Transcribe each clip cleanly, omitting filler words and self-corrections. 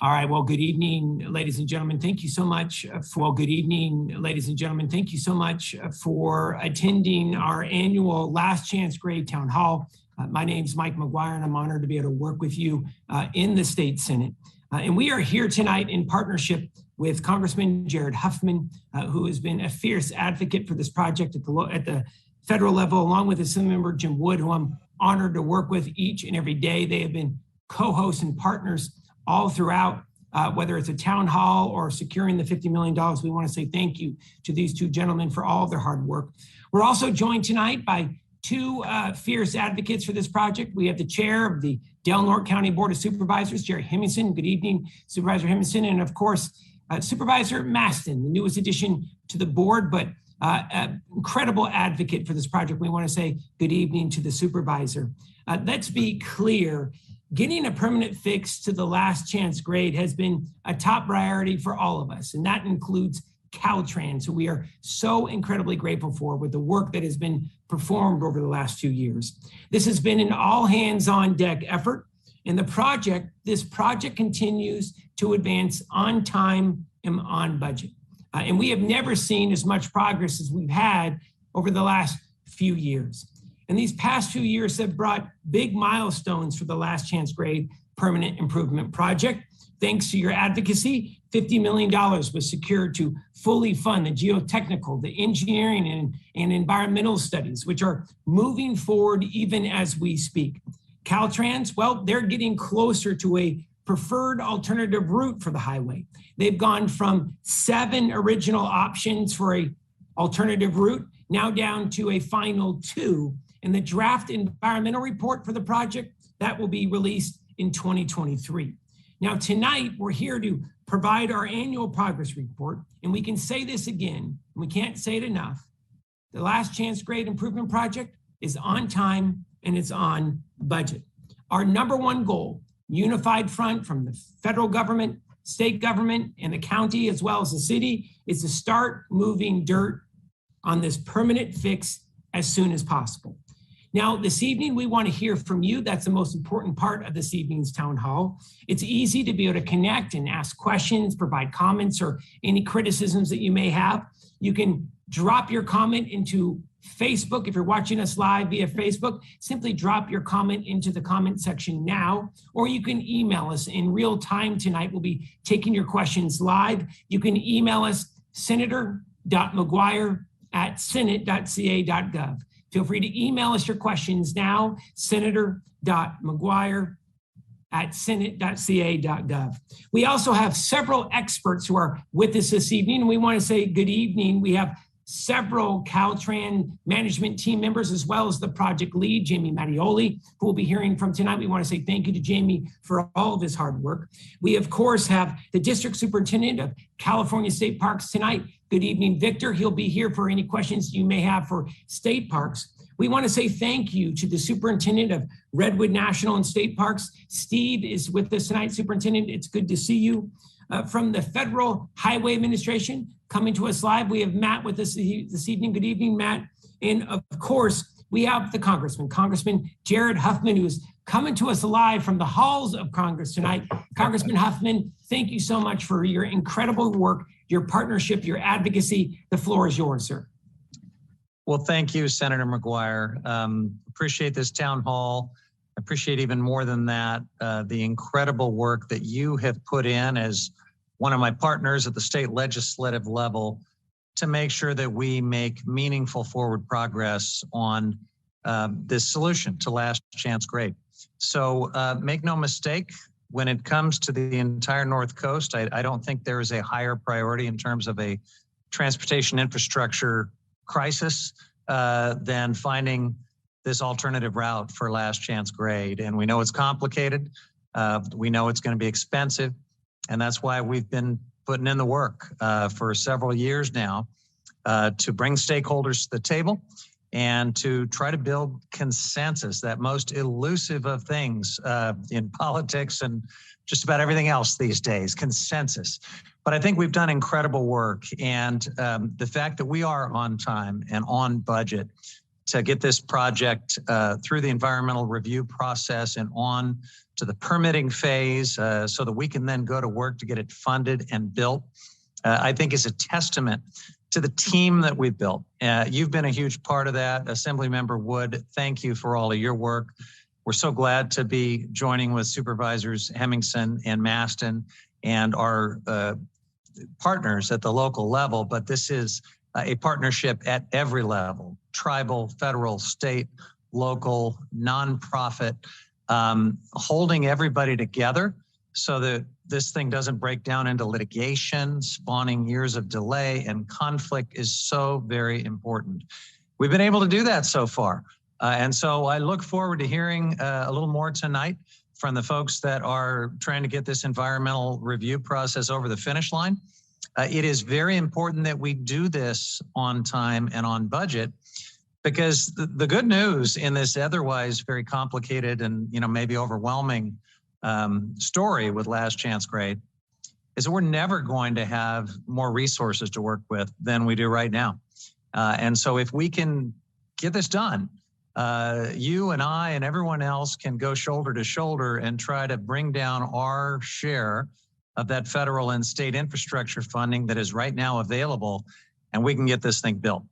All right. Well, good evening, ladies and gentlemen. Thank you so much for attending our annual Last Chance Grade Town Hall. My name is Mike McGuire, and I'm honored to be able to work with you in the state Senate. And we are here tonight in partnership with Congressman Jared Huffman, who has been a fierce advocate for this project at the federal level, along with Assemblymember Jim Wood, who I'm honored to work with each and every day. They have been co-hosts and partners all throughout, whether it's a town hall or securing the $50 million. We want to say thank you to these two gentlemen for all of their hard work. We're also joined tonight by two fierce advocates for this project. We have the chair of the Del Norte County Board of Supervisors, Jerry Hemmingson. Good evening, Supervisor Hemmingson. And of course, Supervisor Maston, the newest addition to the board, but an incredible advocate for this project. We want to say good evening to the supervisor. Let's be clear. Getting a permanent fix to the last chance grade has been a top priority for all of us, and that includes CalTrans, who we are so incredibly grateful for with the work that has been performed over the last few years. This has been an all hands on deck effort, and this project continues to advance on time and on budget. And we have never seen as much progress as we've had over the last few years. And these past few years have brought big milestones for the Last Chance Grade Permanent Improvement Project. Thanks to your advocacy, $50 million was secured to fully fund the geotechnical, the engineering, and environmental studies, which are moving forward even as we speak. CalTrans, well, they're getting closer to a preferred alternative route for the highway. They've gone from 7 original options for a alternative route, now down to a final 2. And the draft environmental report for the project, that will be released in 2023. Now, tonight, we're here to provide our annual progress report, and we can say this again, and we can't say it enough. The Last Chance Grade Improvement Project is on time and it's on budget. Our number one goal, unified front from the federal government, state government, and the county, as well as the city, is to start moving dirt on this permanent fix as soon as possible. Now, this evening, we want to hear from you. That's the most important part of this evening's town hall. It's easy to be able to connect and ask questions, provide comments, or any criticisms that you may have. You can drop your comment into Facebook. If you're watching us live via Facebook, simply drop your comment into the comment section now, or you can email us in real time tonight. We'll be taking your questions live. You can email us senator.mcguire@senate.ca.gov. Feel free to email us your questions now, senator.mcguire@senate.ca.gov. We also have several experts who are with us this evening, and we want to say good evening. We have several CalTrans management team members, as well as the project lead, Jamie Mattioli, who we'll be hearing from tonight. We want to say thank you to Jamie for all of his hard work. We, of course, have the District Superintendent of California State Parks tonight. Good evening, Victor. He'll be here for any questions you may have for state parks. We want to say thank you to the Superintendent of Redwood National and State Parks. Steve is with us tonight. Superintendent, it's good to see you. From the Federal Highway Administration, coming to us live, we have Matt with us this evening. Good evening, Matt. And of course, we have the Congressman Jared Huffman, who is coming to us live from the halls of Congress tonight. Congressman Huffman, thank you so much for your incredible work, your partnership, your advocacy. The floor is yours, sir. Well, thank you, Senator McGuire. Appreciate this town hall. Appreciate even more than that, the incredible work that you have put in as one of my partners at the state legislative level to make sure that we make meaningful forward progress on this solution to Last Chance Grade. So make no mistake, when it comes to the entire North Coast, I don't think there is a higher priority in terms of a transportation infrastructure crisis than finding this alternative route for Last Chance Grade. And we know it's complicated. We know it's going to be expensive. And that's why we've been putting in the work for several years now to bring stakeholders to the table and to try to build consensus, that most elusive of things in politics and just about everything else these days, consensus. But I think we've done incredible work. And the fact that we are on time and on budget to get this project through the environmental review process and on to to the permitting phase so that we can then go to work to get it funded and built, I think is a testament to the team that we've built. You've been a huge part of that. Assemblymember Wood, thank you for all of your work. We're so glad to be joining with Supervisors Hemmingson and Maston and our partners at the local level, but this is a partnership at every level, tribal, federal, state, local, nonprofit, holding everybody together so that this thing doesn't break down into litigation, spawning years of delay, and conflict is so very important. We've been able to do that so far. And so I look forward to hearing a little more tonight from the folks that are trying to get this environmental review process over the finish line. It is very important that we do this on time and on budget, because the good news in this otherwise very complicated and maybe overwhelming story with last chance grade is that we're never going to have more resources to work with than we do right now. And so if we can get this done, you and I and everyone else can go shoulder to shoulder and try to bring down our share of that federal and state infrastructure funding that is right now available, and we can get this thing built.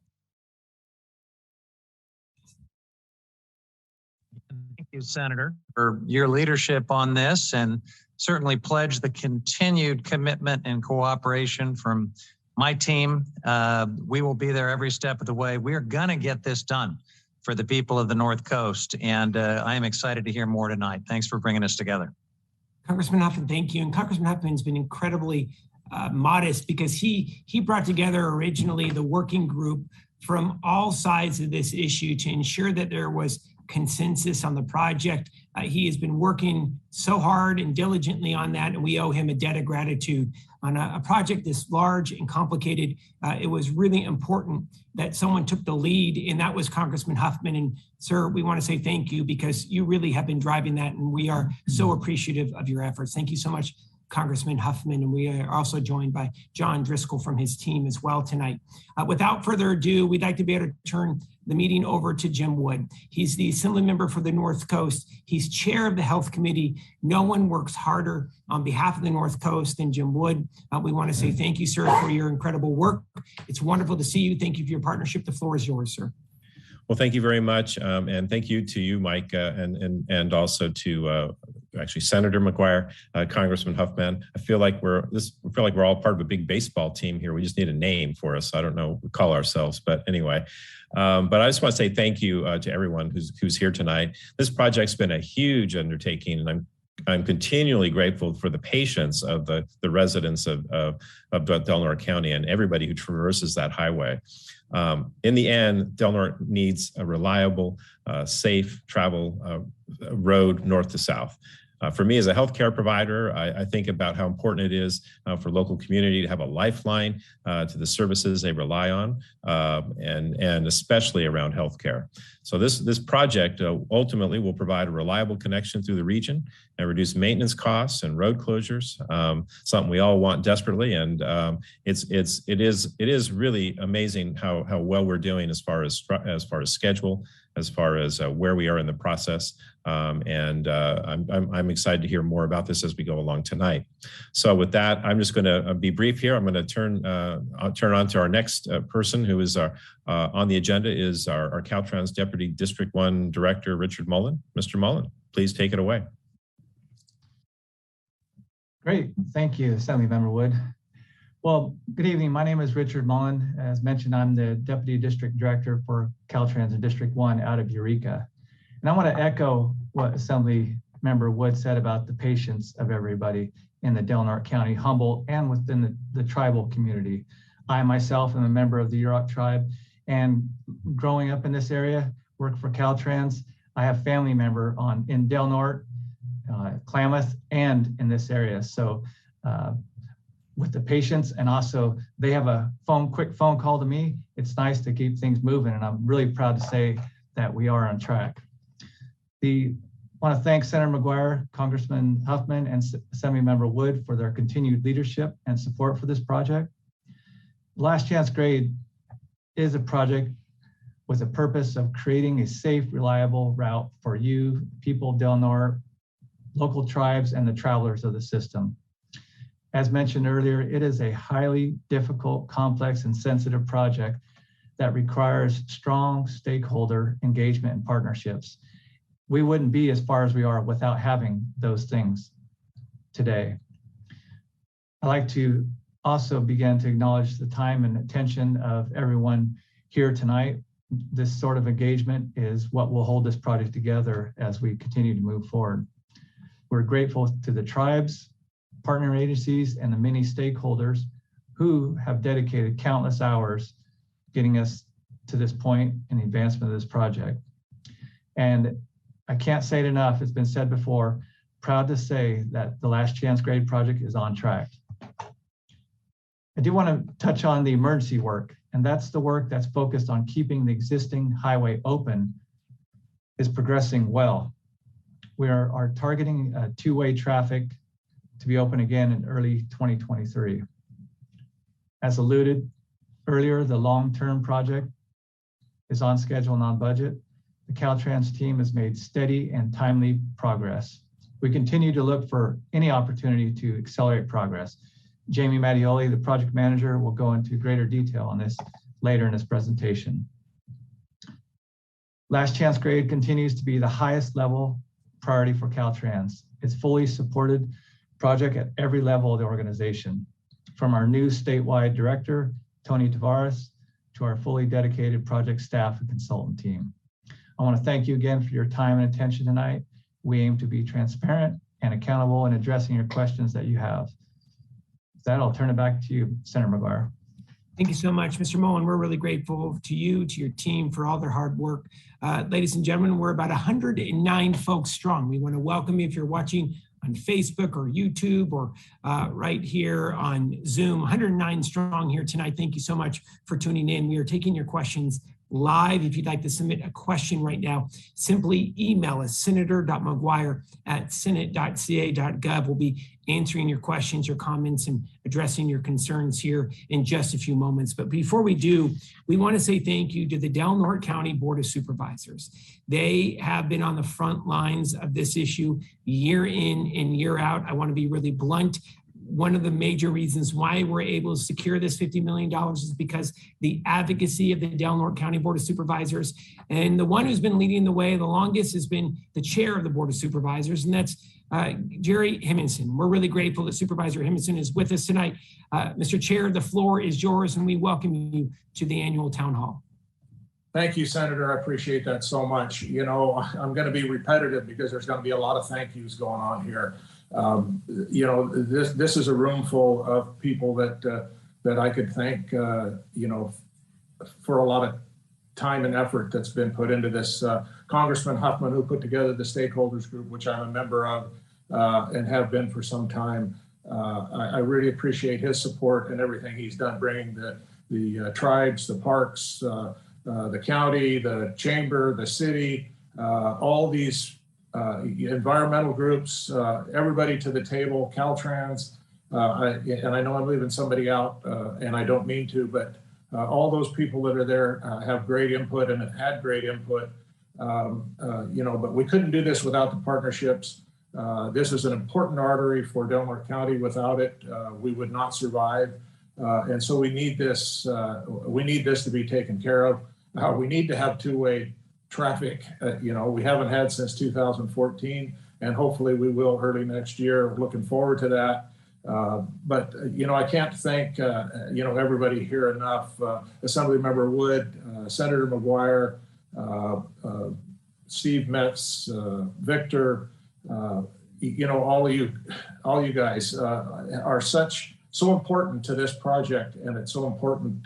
Thank you, Senator, for your leadership on this, and certainly pledge the continued commitment and cooperation from my team. We will be there every step of the way. We are going to get this done for the people of the North Coast, and I am excited to hear more tonight. Thanks for bringing us together. Congressman Huffman, thank you. And Congressman Huffman's been incredibly modest because he brought together originally the working group from all sides of this issue to ensure that there was consensus on the project. He has been working so hard and diligently on that, and we owe him a debt of gratitude. On a project this large and complicated, it was really important that someone took the lead, and that was Congressman Huffman. And sir, we want to say thank you because you really have been driving that, and we are so appreciative of your efforts. Thank you so much, Congressman Huffman, and we are also joined by John Driscoll from his team as well tonight. Without further ado, we'd like to be able to turn the meeting over to Jim Wood. He's the Assembly member for the North Coast. He's chair of the Health Committee. No one works harder on behalf of the North Coast than Jim Wood. We want to say thank you, sir, for your incredible work. It's wonderful to see you. Thank you for your partnership. The floor is yours, sir. Well, thank you very much, and thank you to you, Mike, and also to actually Senator McGuire, Congressman Huffman. I feel like we're all part of a big baseball team here. We just need a name for us. I don't know what we call ourselves, but anyway. But I just want to say thank you to everyone who's here tonight. This project's been a huge undertaking, and I'm continually grateful for the patience of the residents of Del Norte County and everybody who traverses that highway. In the end, Del Norte needs a reliable, safe travel road north to south. For me as a healthcare provider, I think about how important it is for local community to have a lifeline to the services they rely on, and especially around healthcare. So this project ultimately will provide a reliable connection through the region and reduce maintenance costs and road closures, something we all want desperately. And it is really amazing how well we're doing as far as schedule, as far as where we are in the process. I'm excited to hear more about this as we go along tonight. So with that, I'm just going to be brief here. I'm going to turn on to our next person who is on the agenda is our CalTrans Deputy District 1 Director, Richard Mullen. Mr. Mullen, please take it away. Great. Thank you, Assemblymember Wood. Well, good evening. My name is Richard Mullen. As mentioned, I'm the Deputy District Director for CalTrans in District 1 out of Eureka. And I want to echo what Assemblymember Wood said about the patience of everybody in the Del Norte County, Humboldt, and within the tribal community. I myself am a member of the Yurok tribe, and growing up in this area, work for CalTrans. I have family member in Del Norte, Klamath, and in this area. So with the patience, and also they have a quick phone call to me. It's nice to keep things moving, and I'm really proud to say that we are on track. I want to thank Senator McGuire, Congressman Huffman, and Assemblymember Wood for their continued leadership and support for this project. Last Chance Grade is a project with a purpose of creating a safe, reliable route for you, people of Del Norte, local tribes, and the travelers of the system. As mentioned earlier, it is a highly difficult, complex, and sensitive project that requires strong stakeholder engagement and partnerships. We wouldn't be as far as we are without having those things today. I'd like to also begin to acknowledge the time and attention of everyone here tonight. This sort of engagement is what will hold this project together as we continue to move forward. We're grateful to the tribes, partner agencies, and the many stakeholders who have dedicated countless hours getting us to this point in the advancement of this project. And I can't say it enough, it's been said before, proud to say that the Last Chance Grade project is on track. I do want to touch on the emergency work, and that's the work that's focused on keeping the existing highway open is progressing well. We are targeting two-way traffic to be open again in early 2023. As alluded earlier, the long-term project is on schedule and on budget. The CalTrans team has made steady and timely progress. We continue to look for any opportunity to accelerate progress. Jamie Mattioli, the project manager, will go into greater detail on this later in this presentation. Last Chance Grade continues to be the highest level priority for CalTrans. It's fully supported project at every level of the organization, from our new statewide director, Tony Tavares, to our fully dedicated project staff and consultant team. I want to thank you again for your time and attention tonight. We aim to be transparent and accountable in addressing your questions that you have. With that, I'll turn it back to you, Senator McGuire. Thank you so much, Mr. Mullen. We're really grateful to you, to your team for all their hard work. Ladies and gentlemen, we're about 109 folks strong. We want to welcome you if you're watching on Facebook or YouTube or right here on Zoom. 109 strong here tonight. Thank you so much for tuning in. We are taking your questions live. If you'd like to submit a question right now, simply email us, senator.mcguire@senate.ca.gov. We'll be answering your questions, your comments, and addressing your concerns here in just a few moments. But before we do, we want to say thank you to the Del Norte County Board of Supervisors. They have been on the front lines of this issue year in and year out. I want to be really blunt. One of the major reasons why we're able to secure this $50 million is because the advocacy of the Del Norte County Board of Supervisors. And the one who's been leading the way the longest has been the chair of the Board of Supervisors, and that's Jerry Himminson. We're really grateful that Supervisor Himminson is with us tonight. Mr. Chair, the floor is yours, and we welcome you to the annual town hall. Thank you, Senator. I appreciate that so much. You know, I'm going to be repetitive because there's going to be a lot of thank yous going on here. You know, this is a room full of people that I could thank, you know, for a lot of time and effort that's been put into this. Congressman Huffman, who put together the stakeholders group, which I'm a member of and have been for some time. I really appreciate his support and everything he's done, bringing the tribes, the parks, the county, the chamber, the city, all these environmental groups, everybody to the table, CalTrans, and I know I'm leaving somebody out, and I don't mean to, but all those people that are there have great input and have had great input, you know, but we couldn't do this without the partnerships. This is an important artery for Del Norte County. Without it, we would not survive, and so we need this to be taken care of. We need to have two-way traffic, you know, we haven't had since 2014, and hopefully we will early next year. Looking forward to that. But, you know, I can't thank, you know, everybody here enough. Assemblymember Wood, Senator McGuire, Steve Metz, Victor, you know, all you guys are so important to this project, and it's so important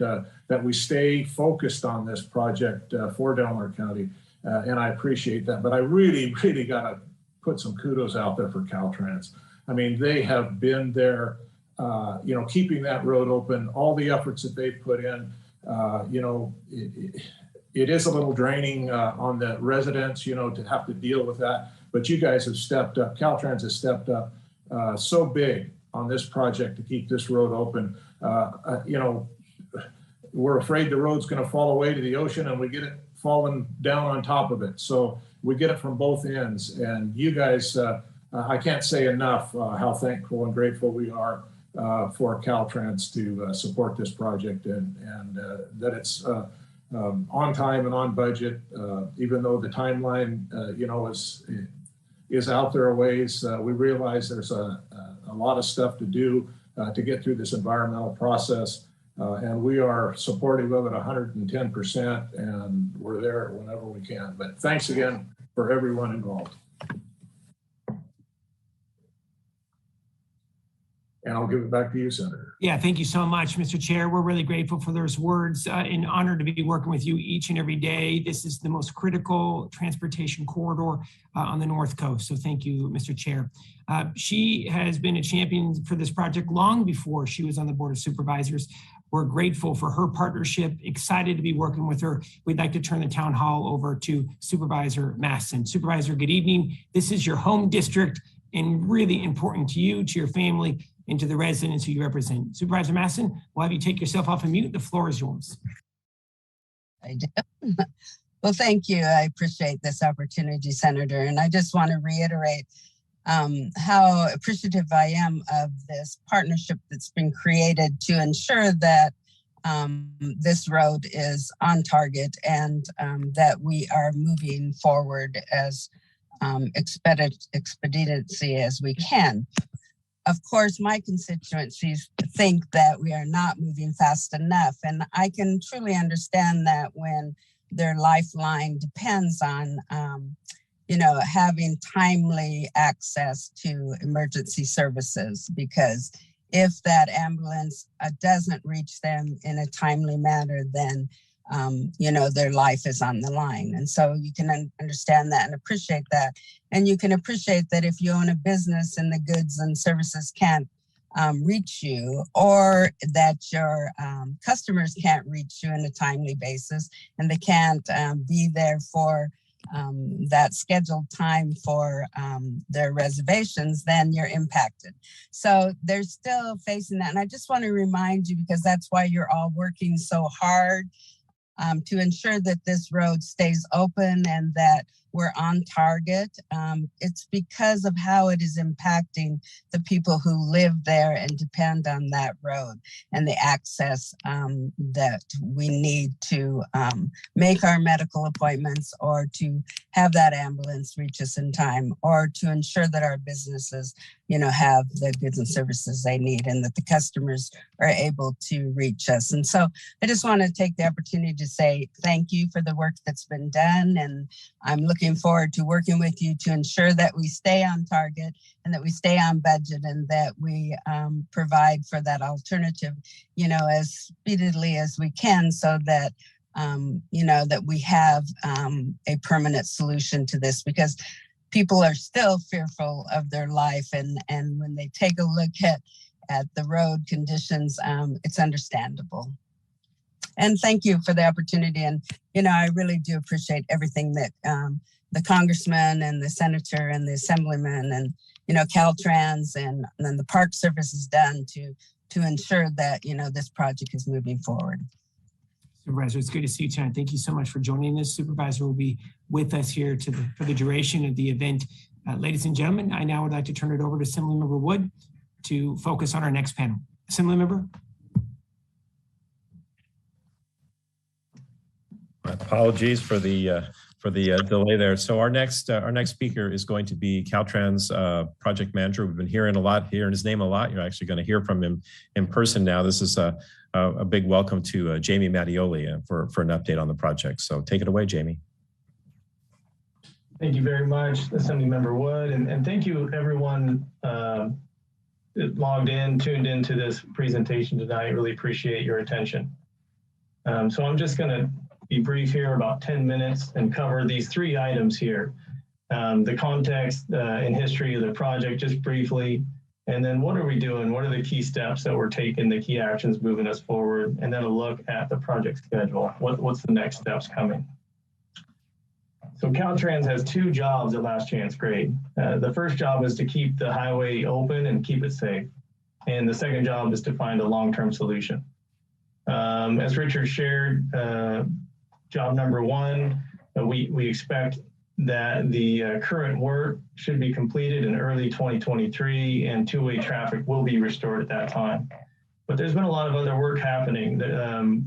that we stay focused on this project for Del Norte County, and I appreciate that. But I really, really got to put some kudos out there for CalTrans. I mean, they have been there, you know, keeping that road open, all the efforts that they've put in. You know, it is a little draining on the residents, you know, to have to deal with that. But you guys have stepped up. CalTrans has stepped up so big on this project to keep this road open. You know, we're afraid the road's going to fall away to the ocean, and we get it falling down on top of it. So we get it from both ends. And you guys I can't say enough how thankful and grateful we are for CalTrans to support this project and that it's on time and on budget, even though the timeline, is out there a ways. We realize there's a lot of stuff to do to get through this environmental process. And we are supportive of it 110%, and we're there whenever we can. But thanks again for everyone involved. And I'll give it back to you, Senator. Yeah, thank you so much, Mr. Chair. We're really grateful for those words and honored to be working with you each and every day. This is the most critical transportation corridor on the North Coast. So thank you, Mr. Chair. She has been a champion for this project long before she was on the Board of Supervisors. We're grateful for her partnership, excited to be working with her. We'd like to turn the town hall over to Supervisor Masson. Supervisor, good evening. This is your home district and really important to you, to your family, and to the residents who you represent. Supervisor Masson, we'll have you take yourself off of mute. The floor is yours. I do. Well, thank you. I appreciate this opportunity, Senator. And I just want to reiterate how appreciative I am of this partnership that's been created to ensure that this road is on target and that we are moving forward as expediency as we can. Of course, my constituencies think that we are not moving fast enough, and I can truly understand that when their lifeline depends on, having timely access to emergency services, because if that ambulance doesn't reach them in a timely manner, then their life is on the line. And so you can understand that and appreciate that. And you can appreciate that if you own a business and the goods and services can't reach you, or that your customers can't reach you in a timely basis, and they can't be there for that scheduled time for their reservations, then you're impacted. So they're still facing that. And I just want to remind you, because that's why you're all working so hard to ensure that this road stays open and that we're on target. It's because of how it is impacting the people who live there and depend on that road and the access that we need to make our medical appointments, or to have that ambulance reach us in time, or to ensure that our businesses, have the goods and services they need, and that the customers are able to reach us. And so I just want to take the opportunity to say thank you for the work that's been done. And I'm looking forward to working with you to ensure that we stay on target and that we stay on budget, and that we provide for that alternative, as speedily as we can, so that that we have a permanent solution to this, because people are still fearful of their life. And when they take a look at the road conditions, it's understandable. And thank you for the opportunity. And, I really do appreciate everything that the congressman and the senator and the assemblyman and, CalTrans and then the Park Service has done to ensure that, this project is moving forward. Supervisor, it's good to see you tonight. Thank you so much for joining us. Supervisor will be with us here for the duration of the event. Ladies and gentlemen, I now would like to turn it over to Assemblymember Wood to focus on our next panel. Assemblymember. Apologies for the delay there. So our next speaker is going to be CalTrans project manager. We've been hearing his name a lot. You're actually going to hear from him in person now. This is a big welcome to Jamie Mattioli for an update on the project. So take it away, Jamie. Thank you very much, Assemblymember Wood, and thank you everyone logged in, tuned into this presentation tonight. Really appreciate your attention. So I'm just going to be brief here, about 10 minutes, and cover these 3 items here. The context and history of the project, just briefly, and then what are we doing? What are the key steps that we're taking, the key actions moving us forward, and then a look at the project schedule. What's the next steps coming? So CalTrans has 2 jobs at last chance grade. The first job is to keep the highway open and keep it safe. And the second job is to find a long-term solution. As Richard shared, job number 1, we expect that the current work should be completed in early 2023 and two-way traffic will be restored at that time. But there's been a lot of other work happening.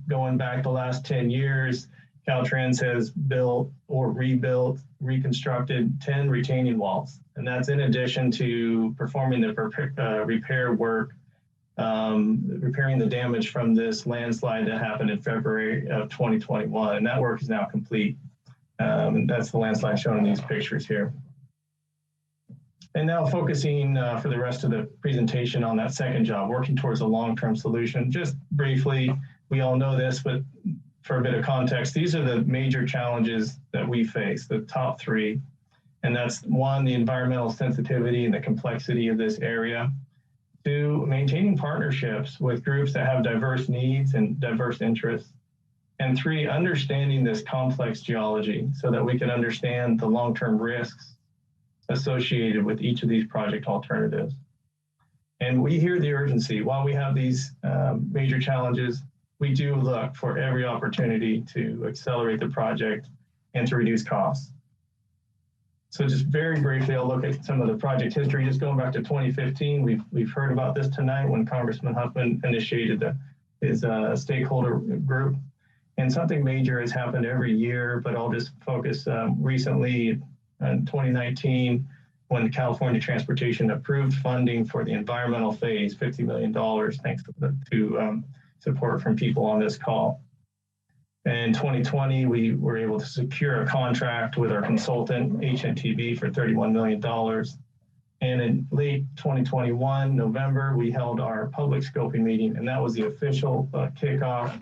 Going back the last 10 years, CalTrans has built or rebuilt, reconstructed 10 retaining walls. And that's in addition to performing the repair work, repairing the damage from this landslide that happened in February of 2021. And that work is now complete. And that's the landslide shown in these pictures here. And now focusing for the rest of the presentation on that second job, working towards a long-term solution. Just briefly, we all know this, but for a bit of context, these are the major challenges that we face, the top three. And that's one, the environmental sensitivity and the complexity of this area. Two, maintaining partnerships with groups that have diverse needs and diverse interests. And three, understanding this complex geology so that we can understand the long-term risks associated with each of these project alternatives. And we hear the urgency. While we have these major challenges, we do look for every opportunity to accelerate the project and to reduce costs. So just very briefly, I'll look at some of the project history. Just going back to 2015, we've heard about this tonight when Congressman Huffman initiated his stakeholder group. And something major has happened every year, but I'll just focus recently in 2019, when California Transportation approved funding for the environmental phase, $50 million, thanks to support from people on this call. In 2020, we were able to secure a contract with our consultant, HNTB, for $31 million. And in late 2021, November, we held our public scoping meeting, and that was the official kickoff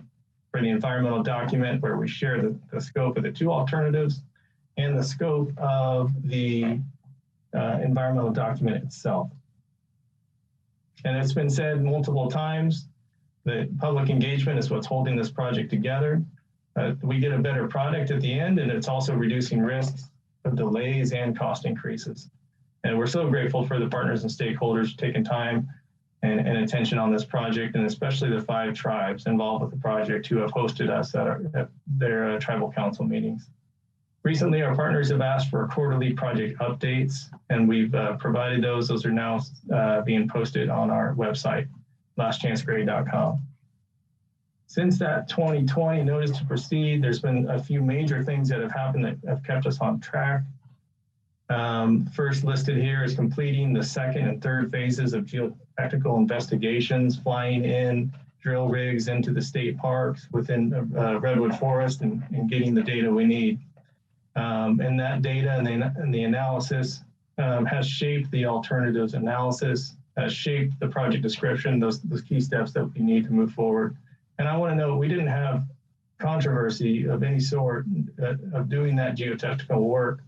for the environmental document where we share the scope of the two alternatives and the scope of the environmental document itself. And it's been said multiple times that public engagement is what's holding this project together. We get a better product at the end, and it's also reducing risks of delays and cost increases. And we're so grateful for the partners and stakeholders taking time and attention on this project, and especially the 5 tribes involved with the project who have hosted us at their tribal council meetings. Recently, our partners have asked for quarterly project updates, and we've provided those. Those are now being posted on our website, lastchancegrade.com. Since that 2020 notice to proceed, there's been a few major things that have happened that have kept us on track. First listed here is completing the second and third phases of geotechnical investigations, flying in drill rigs into the state parks within Redwood Forest and getting the data we need. And that data and the analysis has shaped the alternatives analysis, has shaped the project description, those key steps that we need to move forward. And I want to note, we didn't have controversy of any sort of doing that geotechnical work.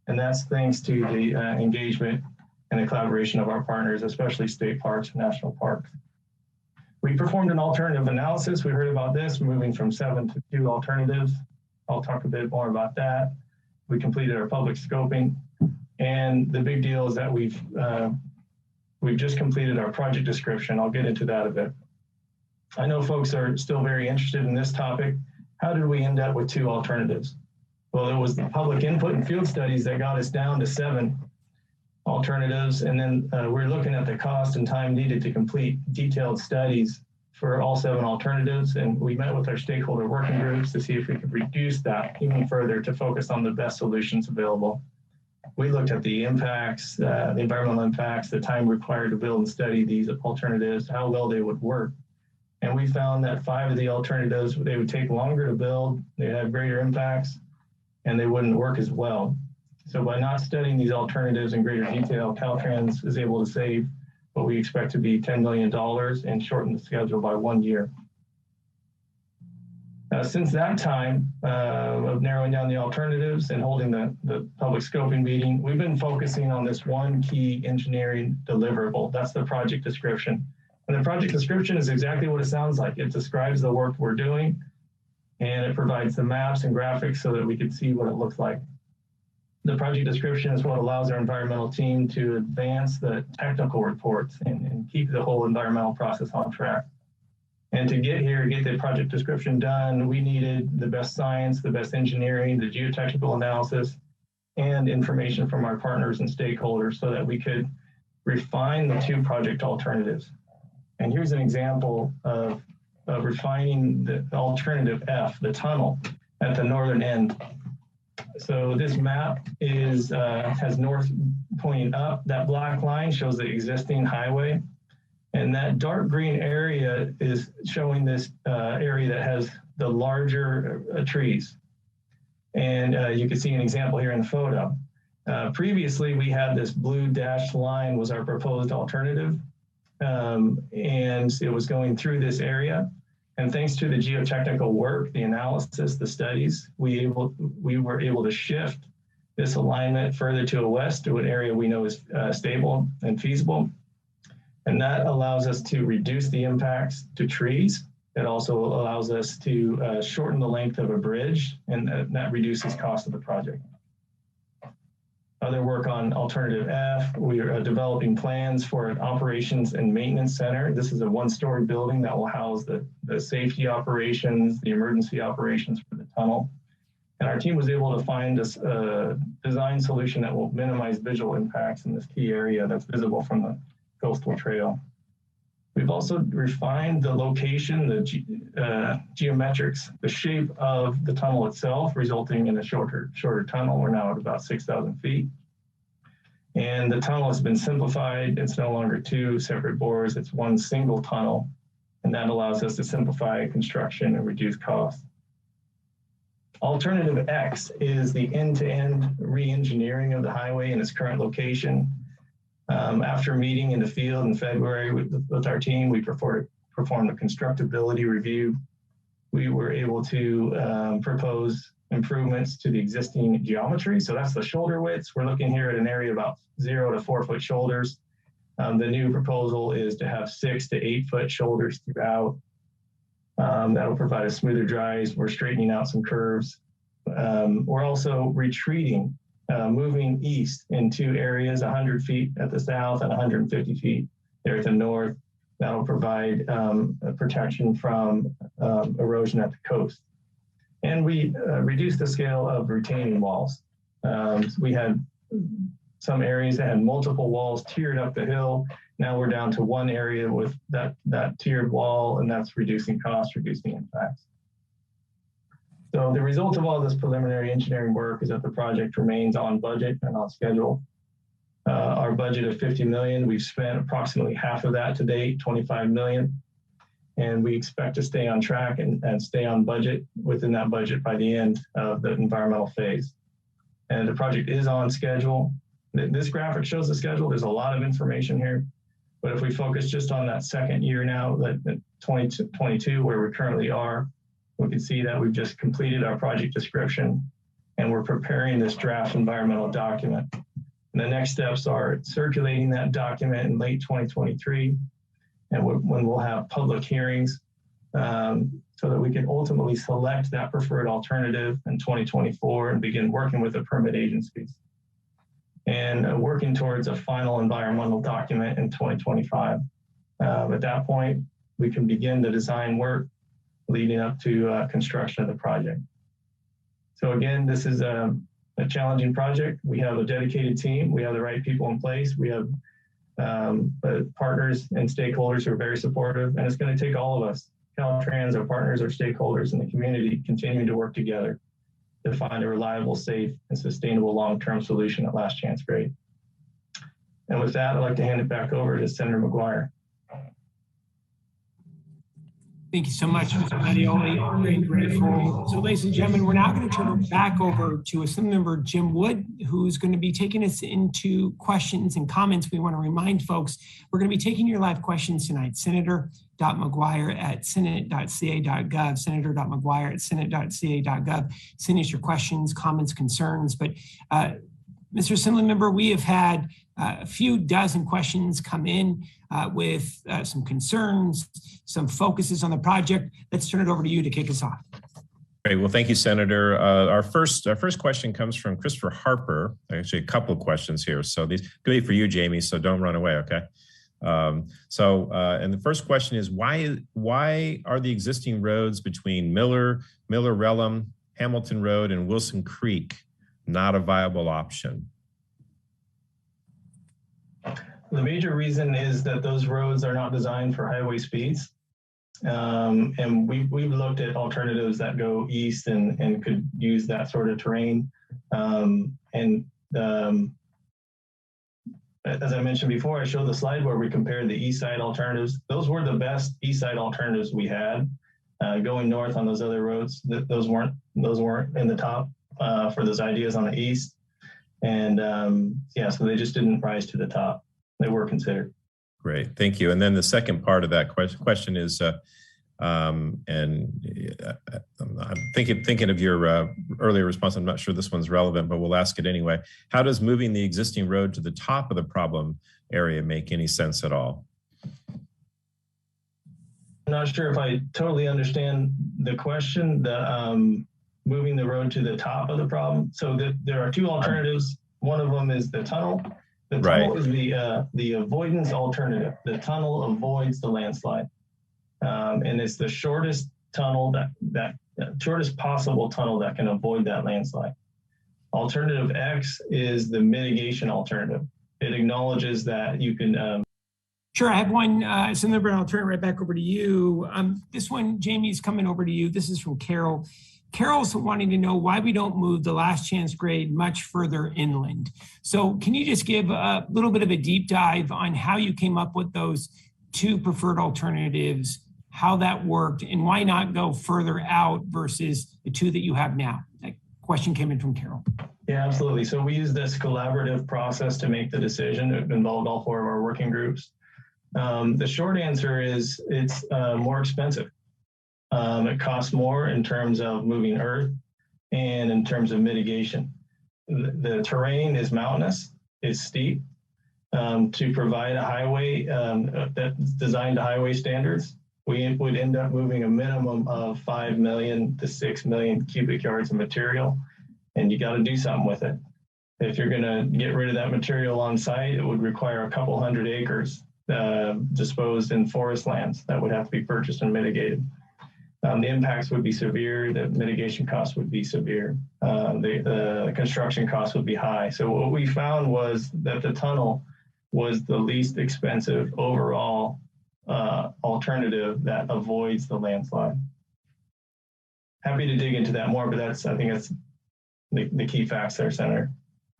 And that's thanks to the engagement and the collaboration of our partners, especially state parks and national parks. We performed an alternative analysis. We heard about this, moving from 7 to 2 alternatives. I'll talk a bit more about that. We completed our public scoping. And the big deal is that we've just completed our project description. I'll get into that a bit. I know folks are still very interested in this topic. How did we end up with 2 alternatives? Well, it was the public input and field studies that got us down to 7 alternatives. And then we're looking at the cost and time needed to complete detailed studies for all 7 alternatives. And we met with our stakeholder working groups to see if we could reduce that even further to focus on the best solutions available. We looked at the impacts, the environmental impacts, the time required to build and study these alternatives, how well they would work. And we found that 5 of the alternatives, they would take longer to build, they'd have greater impacts, and they wouldn't work as well. So by not studying these alternatives in greater detail, CalTrans is able to save what we expect to be $10 million and shorten the schedule by 1 year. Since that time of narrowing down the alternatives and holding the public scoping meeting, we've been focusing on this one key engineering deliverable. That's the project description. And the project description is exactly what it sounds like. It describes the work we're doing, and it provides the maps and graphics so that we can see what it looks like. The project description is what allows our environmental team to advance the technical reports and keep the whole environmental process on track. And to get the project description done, we needed the best science, the best engineering, the geotechnical analysis, and information from our partners and stakeholders so that we could refine the two project alternatives. And here's an example of refining the alternative F, the tunnel at the northern end. So this map is has north pointing up. That black line shows the existing highway. And that dark green area is showing this area that has the larger trees. And you can see an example here in the photo. Previously, we had this blue dashed line was our proposed alternative. And it was going through this area. And thanks to the geotechnical work, the analysis, the studies, we were able to shift this alignment further to the west to an area we know is stable and feasible. And that allows us to reduce the impacts to trees. It also allows us to shorten the length of a bridge, and that reduces cost of the project. Other work on alternative F, we are developing plans for an operations and maintenance center. This is a one-story building that will house the safety operations, the emergency operations for the tunnel. And our team was able to find a design solution that will minimize visual impacts in this key area that's visible from the coastal trail. We've also refined the location, the geometrics, the shape of the tunnel itself, resulting in a shorter tunnel. We're now at about 6,000 feet. And the tunnel has been simplified. It's no longer two separate bores. It's one single tunnel. And that allows us to simplify construction and reduce costs. Alternative X is the end-to-end re-engineering of the highway in its current location. After meeting in the field in February with our team, we performed a constructability review. We were able to propose improvements to the existing geometry. So that's the shoulder widths. We're looking here at an area about 0 to 4 foot shoulders. The new proposal is to have 6 to 8 foot shoulders throughout. That'll provide a smoother drive. We're straightening out some curves. We're also retreating, moving east in two areas, 100 feet at the south and 150 feet there at the north. That'll provide protection from erosion at the coast. And we reduced the scale of retaining walls. We had some areas that had multiple walls tiered up the hill. Now we're down to one area with that tiered wall, and that's reducing costs, reducing impacts. So the result of all this preliminary engineering work is that the project remains on budget and on schedule. Our budget of $50 million, we've spent approximately half of that to date, $25 million. And we expect to stay on track and stay on budget within that budget by the end of the environmental phase. And the project is on schedule. This graphic shows the schedule. There's a lot of information here. But if we focus just on that second year now, that 2022, where we currently are, we can see that we've just completed our project description and we're preparing this draft environmental document. And the next steps are circulating that document in late 2023, and when we'll have public hearings so that we can ultimately select that preferred alternative in 2024 and begin working with the permit agencies. And working towards a final environmental document in 2025. At that point, we can begin the design work leading up to construction of the project. So again, this is a challenging project. We have a dedicated team. We have the right people in place. We have partners and stakeholders who are very supportive, and it's going to take all of us, CalTrans, our partners, our stakeholders, and the community continuing to work together to find a reliable, safe, and sustainable long-term solution at Last Chance Grade. And with that, I'd like to hand it back over to Senator McGuire. Thank you so much, Mr. Medioli. Very grateful. So, ladies and gentlemen, we're now going to turn it back over to Assemblymember Jim Wood, who's going to be taking us into questions and comments. We want to remind folks, we're going to be taking your live questions tonight. Senator.mcguire@senate.ca.gov, Senator.mcguire@senate.ca.gov. Send us your questions, comments, concerns. But Mr. Assemblymember, we have had a few dozen questions come in with some concerns, some focuses on the project. Let's turn it over to you to kick us off. Great. Well, thank you, Senator. Our first question comes from Christopher Harper. Actually, a couple of questions here. So these could be for you, Jamie, so don't run away, okay? And the first question is, why are the existing roads between Miller, Relum, Hamilton Road, and Wilson Creek not a viable option? The major reason is that those roads are not designed for highway speeds. And we've looked at alternatives that go east and could use that sort of terrain. As I mentioned before, I showed the slide where we compared the east side alternatives. Those were the best east side alternatives we had. Going north on those other roads, those weren't in the top for those ideas on the east. And yeah, so they just didn't rise to the top. They were considered. Great, thank you. And then the second part of that question is, I'm thinking of your earlier response. I'm not sure this one's relevant, but we'll ask it anyway. How does moving the existing road to the top of the problem area make any sense at all? I'm not sure if I totally understand the question. Moving the road to the top of the problem. So there are two alternatives. One of them is the tunnel. The tunnel is the avoidance alternative. The tunnel avoids the landslide, and it's the shortest tunnel shortest possible tunnel that can avoid that landslide. Alternative X is the mitigation alternative. It acknowledges that you can. Sure, I have one, Senator, I'll turn it right back over to you. This one, Jamie's coming over to you. This is from Carol. Carol's wanting to know why we don't move the last chance grade much further inland. So can you just give a little bit of a deep dive on how you came up with those two preferred alternatives, how that worked, and why not go further out versus the two that you have now? That question came in from Carol. Yeah, absolutely. So we use this collaborative process to make the decision. It involved all four of our working groups. The short answer is it's more expensive. It costs more in terms of moving earth and in terms of mitigation. The terrain is mountainous, it's steep. To provide a highway that's designed to highway standards, we would end up moving a minimum of 5 million to 6 million cubic yards of material, and you got to do something with it. If you're going to get rid of that material on site, it would require a couple hundred acres disposed in forest lands that would have to be purchased and mitigated. The impacts would be severe, the mitigation costs would be severe, the construction costs would be high. So what we found was that the tunnel was the least expensive overall alternative that avoids the landslide. Happy to dig into that more, but I think that's the key facts there, Senator.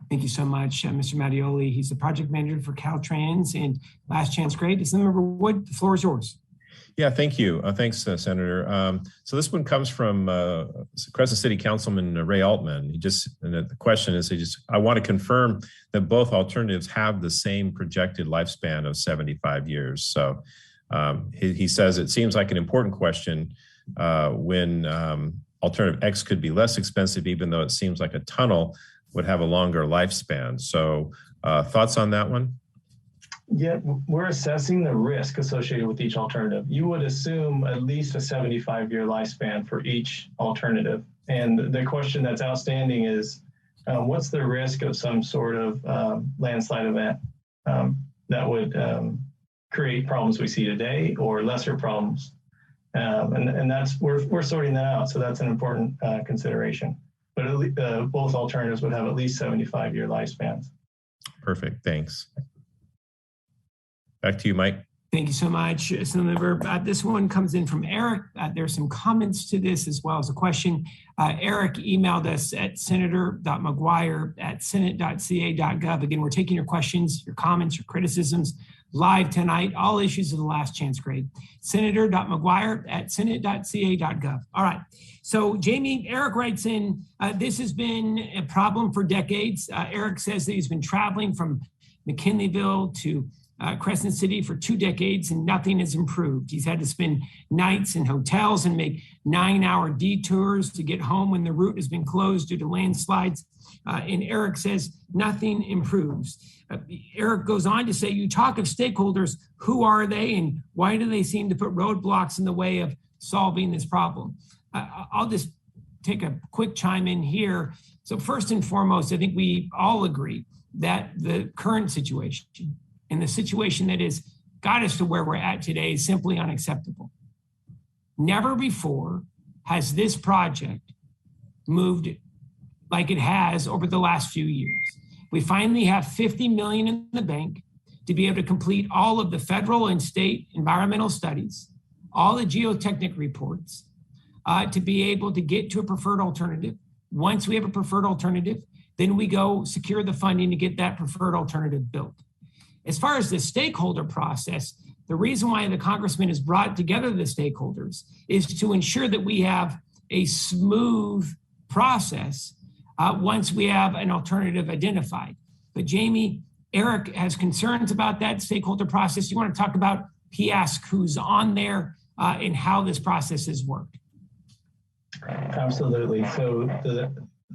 Thank you so much, Mr. Mattioli. He's the project manager for CalTrans and Last Chance Grade. Assemblymember Wood, the floor is yours. Yeah, thank you. Thanks, Senator. So this one comes from Crescent City Councilman Ray Altman. And the question is, I want to confirm that both alternatives have the same projected lifespan of 75 years. So he says it seems like an important question when alternative X could be less expensive, even though it seems like a tunnel would have a longer lifespan. So thoughts on that one? Yeah, we're assessing the risk associated with each alternative. You would assume at least a 75-year lifespan for each alternative. And the question that's outstanding is, what's the risk of some sort of landslide event that would create problems we see today or lesser problems? And that's we're sorting that out. So that's an important consideration. But both alternatives would have at least 75-year lifespans. Perfect, thanks. Back to you, Mike. Thank you so much, Senator. This one comes in from Eric. There's some comments to this as well as a question. Eric emailed us at senator.mcguire@senate.ca.gov. Again, we're taking your questions, your comments, your criticisms live tonight, all issues of the last chance grade. Senator.mcguire@senate.ca.gov. All right. So Jamie, Eric writes in, this has been a problem for decades. Eric says that he's been traveling from McKinleyville to Crescent City for 2 decades and nothing has improved. He's had to spend nights in hotels and make 9-hour detours to get home when the route has been closed due to landslides. And Eric says nothing improves. Eric goes on to say, you talk of stakeholders, who are they and why do they seem to put roadblocks in the way of solving this problem? I'll just take a quick chime in here. So first and foremost, I think we all agree that the current situation and the situation that has got us to where we're at today is simply unacceptable. Never before has this project moved like it has over the last few years. We finally have $50 million in the bank to be able to complete all of the federal and state environmental studies, all the geotechnic reports, to be able to get to a preferred alternative. Once we have a preferred alternative, then we go secure the funding to get that preferred alternative built. As far as the stakeholder process, the reason why the congressman has brought together the stakeholders is to ensure that we have a smooth process once we have an alternative identified. But Jamie, Eric has concerns about that stakeholder process. You want to talk about, he asked who's on there and how this process has worked. Absolutely. So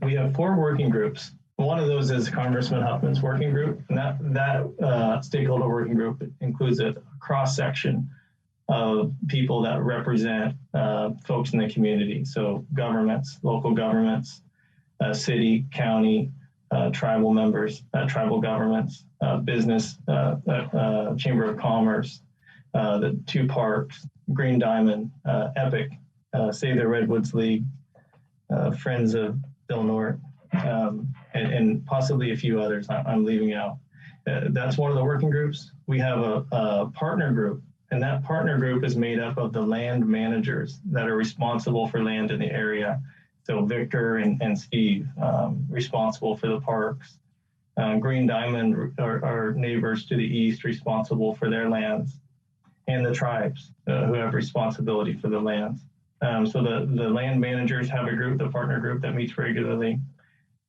we have 4 working groups. One of those is Congressman Huffman's working group, and that stakeholder working group includes a cross-section of people that represent folks in the community. So governments, local governments, city, county, tribal members, tribal governments, business, Chamber of Commerce, the 2 parks, Green Diamond, Epic, Save the Redwoods League, Friends of Bill Norte, and possibly a few others I'm leaving out. That's one of the working groups. We have a partner group, and that partner group is made up of the land managers that are responsible for land in the area. So Victor and Steve, responsible for the parks. Green Diamond are neighbors to the east, responsible for their lands, and the tribes who have responsibility for the lands. So the land managers have a group, the partner group that meets regularly.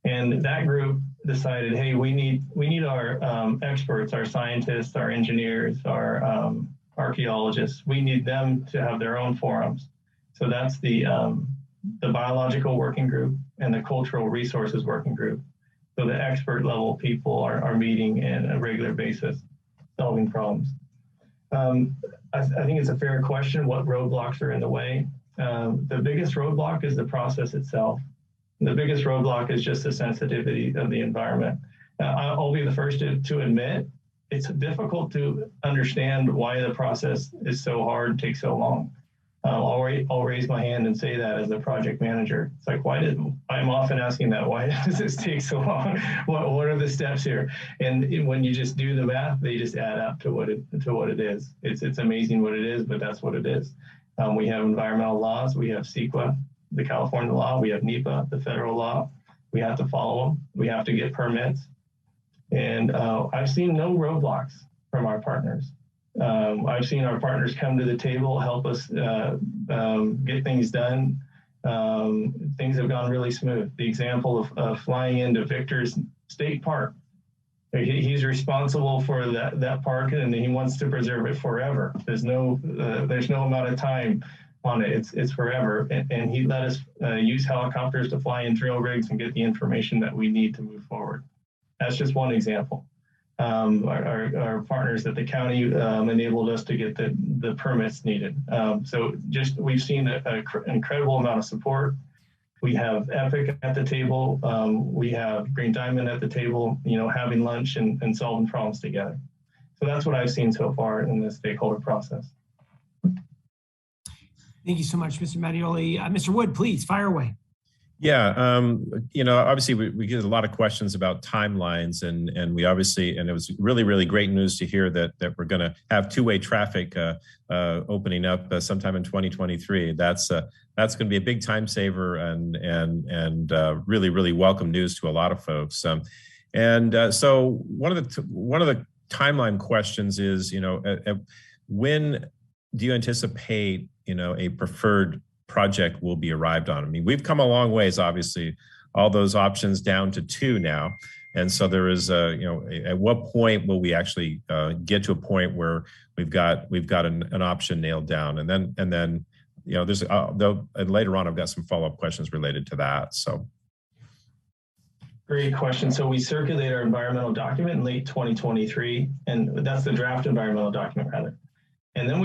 And that group decided, hey, we need our experts, our scientists, our engineers, our archaeologists. We need them to have their own forums. So that's the biological working group and the cultural resources working group. So the expert level people are meeting on a regular basis, solving problems. I think it's a fair question, what roadblocks are in the way? The biggest roadblock is the process itself. The biggest roadblock is just the sensitivity of the environment. I'll be the first to admit, it's difficult to understand why the process is so hard and takes so long. I'll raise my hand and say that as a project manager. It's like, I'm often asking that, why does this take so long? What are the steps here? And when you just do the math, they just add up to what it is. It's amazing what it is, but that's what it is. We have environmental laws, we have CEQA, the California law, we have NEPA, the federal law. We have to follow them. We have to get permits. And I've seen no roadblocks from our partners. I've seen our partners come to the table, help us get things done. Things have gone really smooth. The example of flying into Victor's State Park. He's responsible for that park, and he wants to preserve it forever. There's no amount of time on it. It's forever. And he let us use helicopters to fly in drill rigs and get the information that we need to move forward. That's just one example. Our partners at the county enabled us to get the permits needed. So just we've seen an incredible amount of support. We have Epic at the table. We have Green Diamond at the table, having lunch and solving problems together. So that's what I've seen so far in the stakeholder process. Thank you so much, Mr. Mattioli. Mr. Wood, please fire away. Yeah, obviously we get a lot of questions about timelines, and we obviously, and it was really, really great news to hear that we're going to have two-way traffic opening up sometime in 2023. That's going to be a big time saver and really, really welcome news to a lot of folks. So one of the timeline questions is, when do you anticipate a preferred project will be arrived on? I mean, we've come a long ways, obviously, all those options down to 2 now. And so there is at what point will we actually get to a point where we've got an option nailed down? And then there's and later on, I've got some follow-up questions related to that. So. Great question. So we circulate our environmental document in late 2023, and that's the draft environmental document rather. And then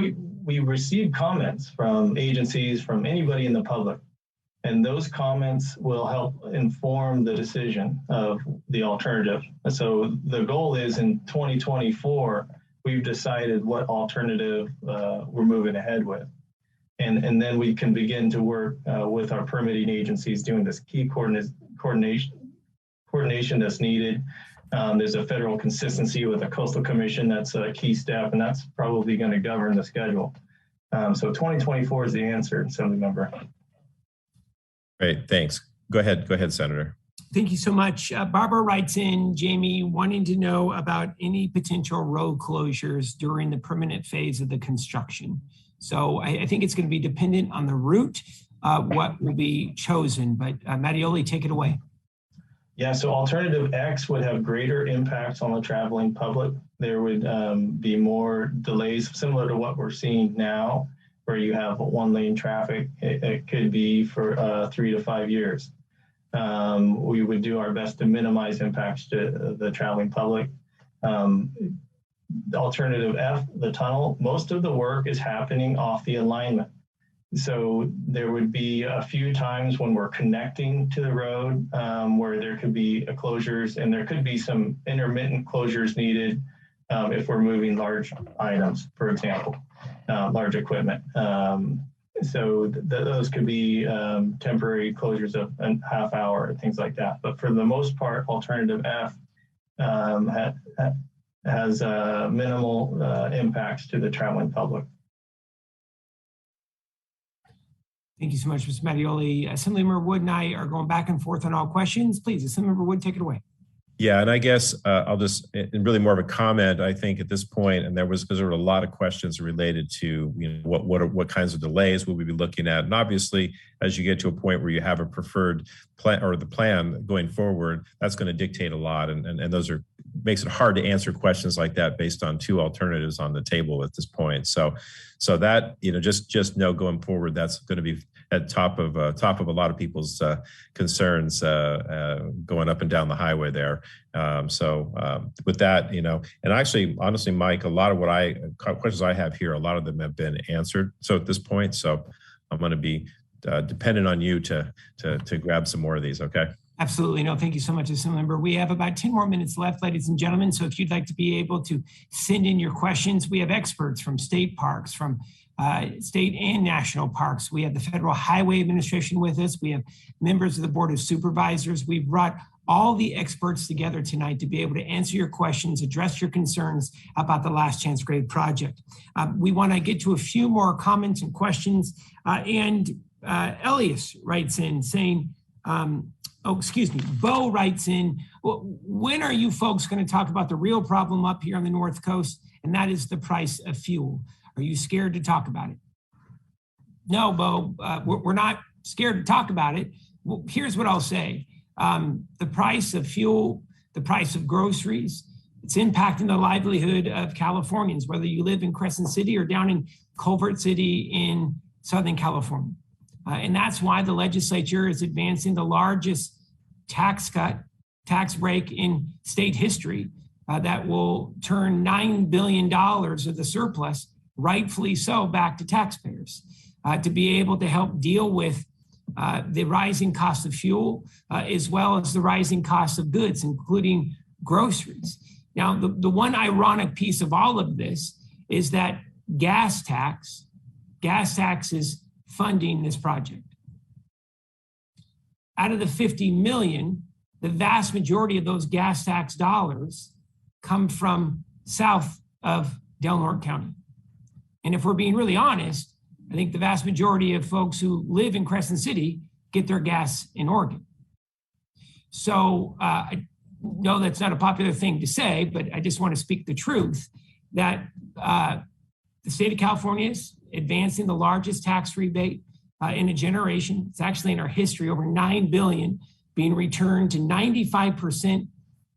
we receive comments from agencies, from anybody in the public, and those comments will help inform the decision of the alternative. So the goal is in 2024, we've decided what alternative we're moving ahead with. And then we can begin to work with our permitting agencies doing this key coordination that's needed. There's a federal consistency with the Coastal Commission. That's a key step, and that's probably going to govern the schedule. So 2024 is the answer, Assemblymember. Great, thanks. Go ahead, Senator. Thank you so much. Barbara writes in, Jamie, wanting to know about any potential road closures during the permanent phase of the construction. So I think it's going to be dependent on the route, what will be chosen, but Mattioli, take it away. Yeah, so alternative X would have greater impacts on the traveling public. There would be more delays similar to what we're seeing now, where you have one lane traffic. It could be for 3 to 5 years. We would do our best to minimize impacts to the traveling public. Alternative F, the tunnel, most of the work is happening off the alignment. So there would be a few times when we're connecting to the road where there could be closures, and there could be some intermittent closures needed if we're moving large items, for example, large equipment. So those could be temporary closures of a half hour, things like that. But for the most part, alternative F has minimal impacts to the traveling public. Thank you so much, Mr. Mattioli. Assemblymember Wood and I are going back and forth on all questions. Please, Assemblymember Wood, take it away. Yeah, and I guess I'll just, and really more of a comment, I think at this point, and there were a lot of questions related to, what kinds of delays will we be looking at? And obviously, as you get to a point where you have a preferred plan or the plan going forward, that's going to dictate a lot. And those makes it hard to answer questions like that based on 2 alternatives on the table at this point. So that, just know going forward, that's going to be at top of a lot of people's concerns going up and down the highway there. With that, and actually, honestly, Mike, a lot of questions I have here, a lot of them have been answered. So at this point, I'm going to be dependent on you to grab some more of these. Okay. Absolutely. No, thank you so much, Assemblymember. We have about 10 more minutes left, ladies and gentlemen. So if you'd like to be able to send in your questions, we have experts from state parks, from state and national parks. We have the Federal Highway Administration with us. We have members of the Board of Supervisors. We've brought all the experts together tonight to be able to answer your questions, address your concerns about the Last Chance Grade project. We want to get to a few more comments and questions. Elias writes in saying, Bo writes in, when are you folks going to talk about the real problem up here on the North Coast, and that is the price of fuel? Are you scared to talk about it? No, Bo, we're not scared to talk about it. Well, here's what I'll say. The price of fuel, the price of groceries, it's impacting the livelihood of Californians, whether you live in Crescent City or down in Culver City in Southern California. And that's why the legislature is advancing the largest tax break in state history that will turn $9 billion of the surplus, rightfully so, back to taxpayers to be able to help deal with the rising cost of fuel, as well as the rising cost of goods, including groceries. Now, the one ironic piece of all of this is that gas tax is funding this project. Out of the 50 million, the vast majority of those gas tax dollars come from south of Del Norte County. And if we're being really honest, I think the vast majority of folks who live in Crescent City get their gas in Oregon. So I know that's not a popular thing to say, but I just want to speak the truth that the state of California is advancing the largest tax rebate in a generation. It's actually in our history, over $9 billion being returned to 95%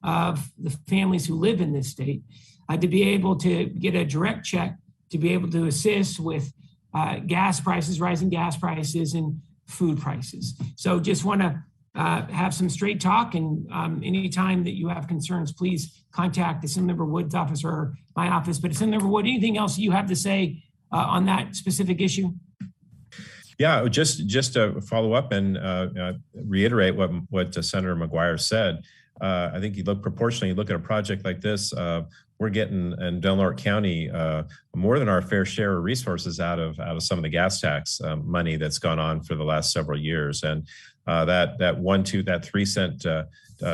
of the families who live in this state to be able to get a direct check, to be able to assist with gas prices, rising gas prices and food prices. So just want to have some straight talk, and anytime that you have concerns, please contact Assemblymember Wood's office or my office. But Assemblymember Wood, anything else you have to say on that specific issue? Yeah, just to follow up and reiterate what Senator McGuire said. I think you look at a project like this, we're getting in Del Norte County more than our fair share of resources out of some of the gas tax money that's gone on for the last several years. And that 3 cent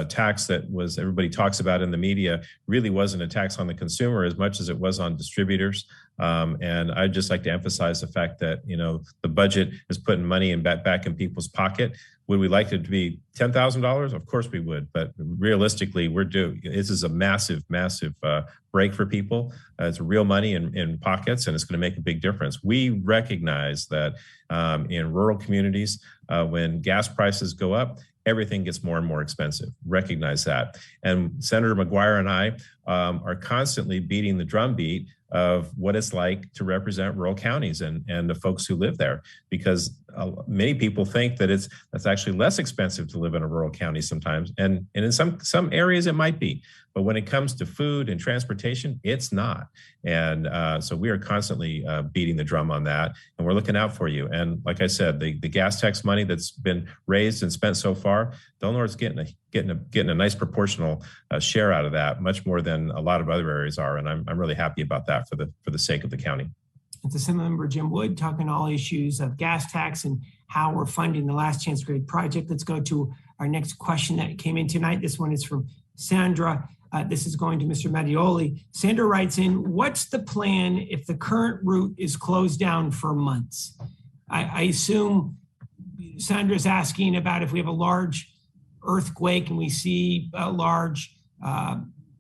tax that was everybody talks about in the media really wasn't a tax on the consumer as much as it was on distributors. And I'd just like to emphasize the fact that, you know, the budget is putting money back in people's pocket. Would we like it to be $10,000? Of course we would, but realistically, this is a massive break for people. It's real money in pockets, and it's going to make a big difference. We recognize that in rural communities, when gas prices go up, everything gets more and more expensive. Recognize that. And Senator McGuire and I are constantly beating the drumbeat of what it's like to represent rural counties and the folks who live there, because many people think that that's actually less expensive to live in a rural county sometimes, and in some areas it might be, but when it comes to food and transportation, it's not. And so we are constantly beating the drum on that, and we're looking out for you. And like I said, the gas tax money that's been raised and spent so far, Del Norte's getting a nice proportional share out of that, much more than a lot of other areas are, and I'm really happy about that for the sake of the county. It's Assemblymember Jim Wood talking all issues of gas tax and how we're funding the Last Chance Grade project. Let's go to our next question that came in tonight. This one is from Sandra. This is going to Mr. Mattioli. Sandra writes in, what's the plan if the current route is closed down for months? I assume Sandra's asking about if we have a large earthquake and we see a large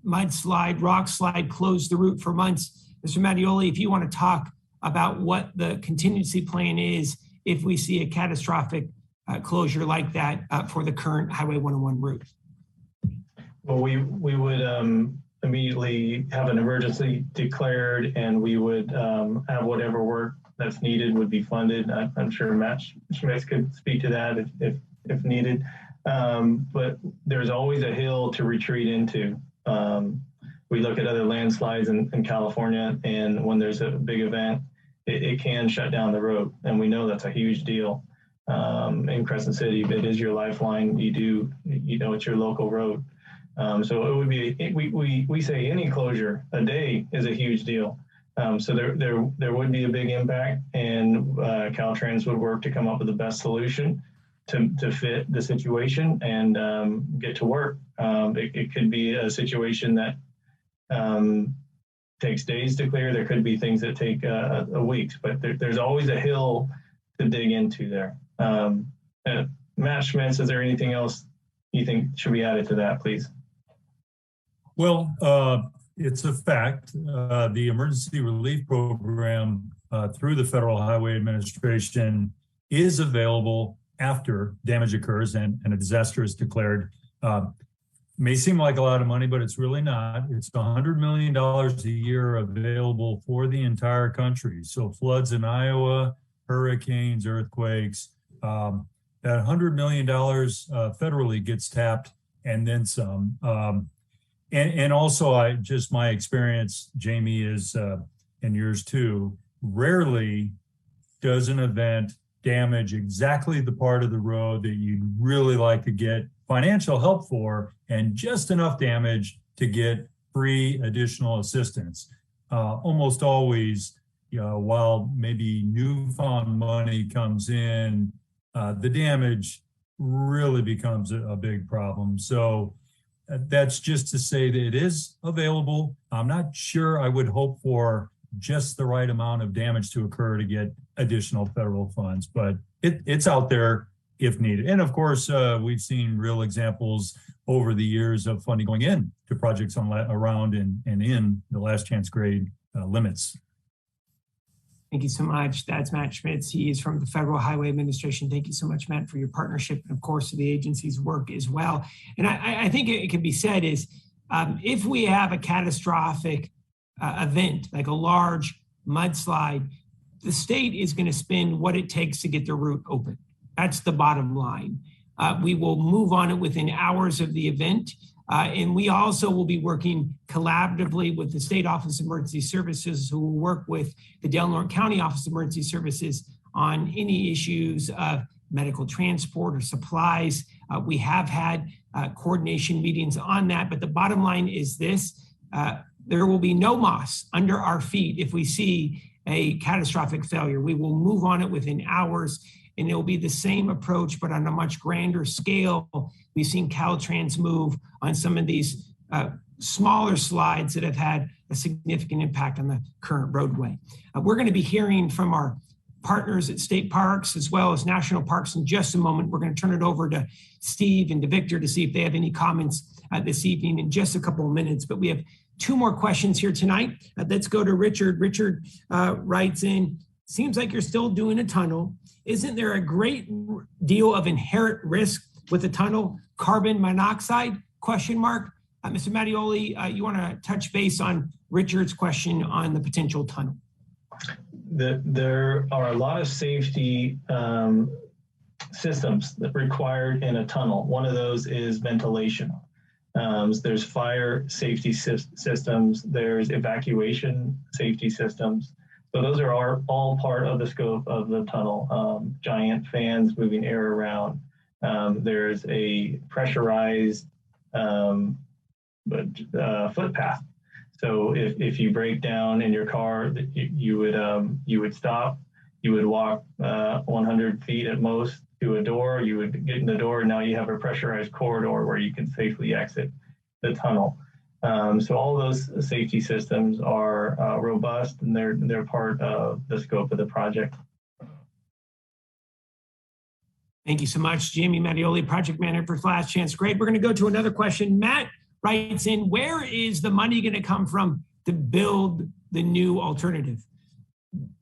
mudslide, rock slide, close the route for months. Mr. Mattioli, if you want to talk about what the contingency plan is if we see a catastrophic closure like that for the current Highway 101 route. Well, we would immediately have an emergency declared, and we would have whatever work that's needed would be funded. I'm sure Matt Schmitz could speak to that if needed. But there's always a hill to retreat into. We look at other landslides in California, and when there's a big event, it can shut down the road. And we know that's a huge deal. In Crescent City, it is your lifeline. It's your local road. So it would be, we say any closure a day is a huge deal. So there would be a big impact, and CalTrans would work to come up with the best solution to fit the situation and get to work. It could be a situation that takes days to clear. There could be things that take weeks, but there's always a hill to dig into there. Matt Schmitz, is there anything else you think should be added to that, please? Well, it's a fact. The Emergency Relief Program through the Federal Highway Administration is available after damage occurs and a disaster is declared. May seem like a lot of money, but it's really not. It's $100 million a year available for the entire country. So floods in Iowa, hurricanes, earthquakes, that $100 million federally gets tapped and then some. And also, just my experience, Jamie, is, and yours too, rarely does an event damage exactly the part of the road that you'd really like to get financial help for, and just enough damage to get free additional assistance. Almost always, while maybe newfound money comes in, the damage really becomes a big problem. So that's just to say that it is available. I'm not sure I would hope for just the right amount of damage to occur to get additional federal funds, but it's out there if needed. And of course, we've seen real examples over the years of funding going in to projects around and in the last chance grade limits. Thank you so much. That's Matt Schmitz. He is from the Federal Highway Administration. Thank you so much, Matt, for your partnership and, of course, the agency's work as well. And I think it can be said is if we have a catastrophic event, like a large mudslide, the state is going to spend what it takes to get the route open. That's the bottom line. We will move on it within hours of the event. And we also will be working collaboratively with the State Office of Emergency Services, who will work with the Del Norte County Office of Emergency Services on any issues of medical transport or supplies. We have had coordination meetings on that, but the bottom line is this: there will be no moss under our feet if we see a catastrophic failure. We will move on it within hours. and it will be the same approach, but on a much grander scale. We've seen CalTrans move on some of these smaller slides that have had a significant impact on the current roadway. We're going to be hearing from our partners at state parks as well as national parks in just a moment. We're going to turn it over to Steve and to Victor to see if they have any comments this evening in just a couple of minutes. But we have two more questions here tonight. Let's go to Richard. Richard writes in, seems like you're still doing a tunnel. Isn't there a great deal of inherent risk with the tunnel? Carbon monoxide, question mark. Mr. Mattioli, you want to touch base on Richard's question on the potential tunnel? There are a lot of safety systems that are required in a tunnel. One of those is ventilation. There's fire safety systems, there's evacuation safety systems. So those are all part of the scope of the tunnel. Giant fans moving air around. There's a pressurized footpath. So if you break down in your car, you would stop. You would walk 100 feet at most to a door. You would get in the door, and now you have a pressurized corridor where you can safely exit the tunnel. So all those safety systems are robust, and they're part of the scope of the project. Thank you so much, Jamie Mattioli, project manager for Last Chance Grade. We're going to go to another question. Matt writes in, where is the money going to come from to build the new alternative?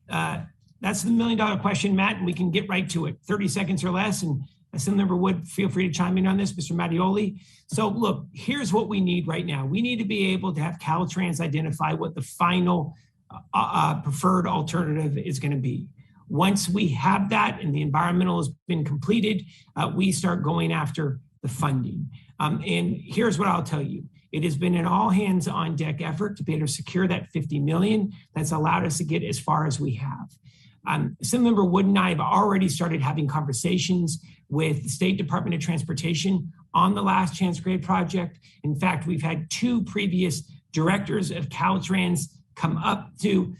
That's the $1 million question, Matt, and we can get right to it. 30 seconds or less, and Assemblymember Wood, feel free to chime in on this, Mr. Mattioli. So look, here's what we need right now. We need to be able to have CalTrans identify what the final preferred alternative is going to be. Once we have that and the environmental has been completed, we start going after the funding. And here's what I'll tell you. It has been an all hands on deck effort to be able to secure that $50 million that's allowed us to get as far as we have. Assemblymember Wood and I have already started having conversations with the State Department of Transportation on the Last Chance Grade project. In fact, we've had two previous directors of CalTrans come up to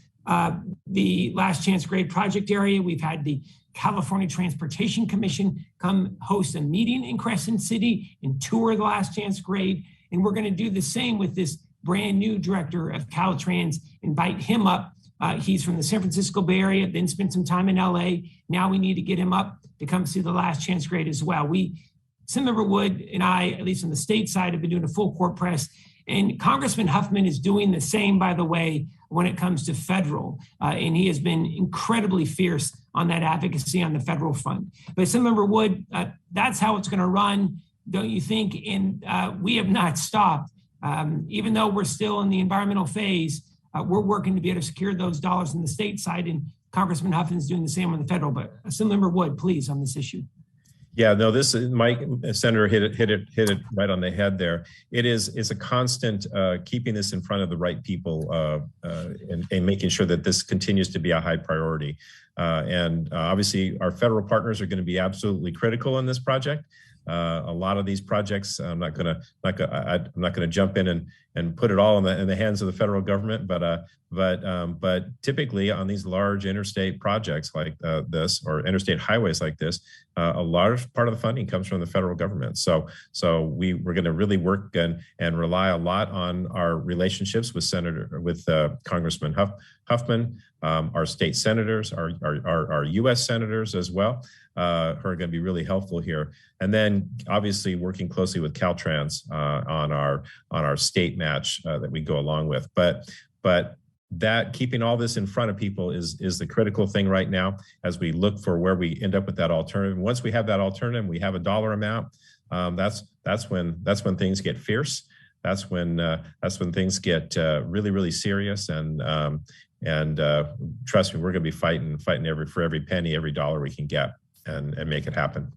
the Last Chance Grade project area. We've had the California Transportation Commission come host a meeting in Crescent City and tour the Last Chance Grade. And we're going to do the same with this brand new director of CalTrans, invite him up. He's from the San Francisco Bay Area, then spent some time in LA. Now we need to get him up to come see the Last Chance Grade as well. Assemblymember Wood and I, at least on the state side, have been doing a full court press. And Congressman Huffman is doing the same, by the way, when it comes to federal. And he has been incredibly fierce on that advocacy on the federal fund. But Assemblymember Wood, that's how it's going to run, don't you think? And we have not stopped. Even though we're still in the environmental phase, we're working to be able to secure those dollars on the state side, and Congressman Huffman is doing the same on the federal. But Assemblymember Wood, please, on this issue. Yeah, no, this is Mike, Senator hit it right on the head there. It's a constant keeping this in front of the right people and making sure that this continues to be a high priority. And obviously, our federal partners are going to be absolutely critical in this project. A lot of these projects, I'm not going to jump in and put it all in the hands of the federal government, but typically on these large interstate projects like this, or interstate highways like this, a large part of the funding comes from the federal government. So we're going to really work and rely a lot on our relationships with Congressman Huffman, our state senators, our U.S. senators as well, who are going to be really helpful here. And then obviously working closely with CalTrans on our state match that we go along with. But that keeping all this in front of people is the critical thing right now as we look for where we end up with that alternative. And once we have that alternative, we have a dollar amount. That's when things get fierce. That's when things get really, really serious. And trust me, we're going to be fighting for every penny, every dollar we can get, and make it happen.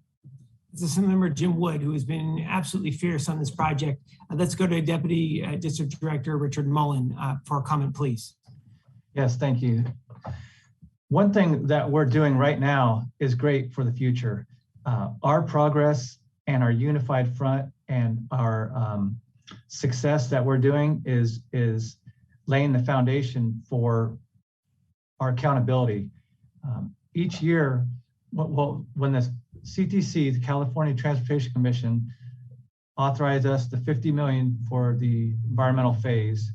This is Assemblymember Jim Wood, who has been absolutely fierce on this project. Let's go to Deputy District Director Richard Mullen for a comment, please. Yes, thank you. One thing that we're doing right now is great for the future. Our progress and our unified front and our success that we're doing is laying the foundation for our accountability. Each year, well, when the CTC, the California Transportation Commission, authorized us the $50 million for the environmental phase,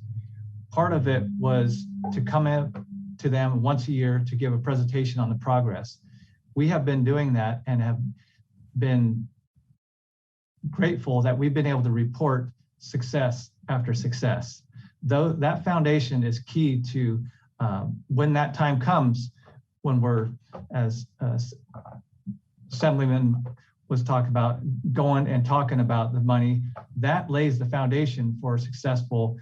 part of it was to come in to them once a year to give a presentation on the progress. We have been doing that and have been grateful that we've been able to report success after success. Though that foundation is key to when that time comes, when we're, as Assemblyman was talking about, going and talking about the money, that lays the foundation for successful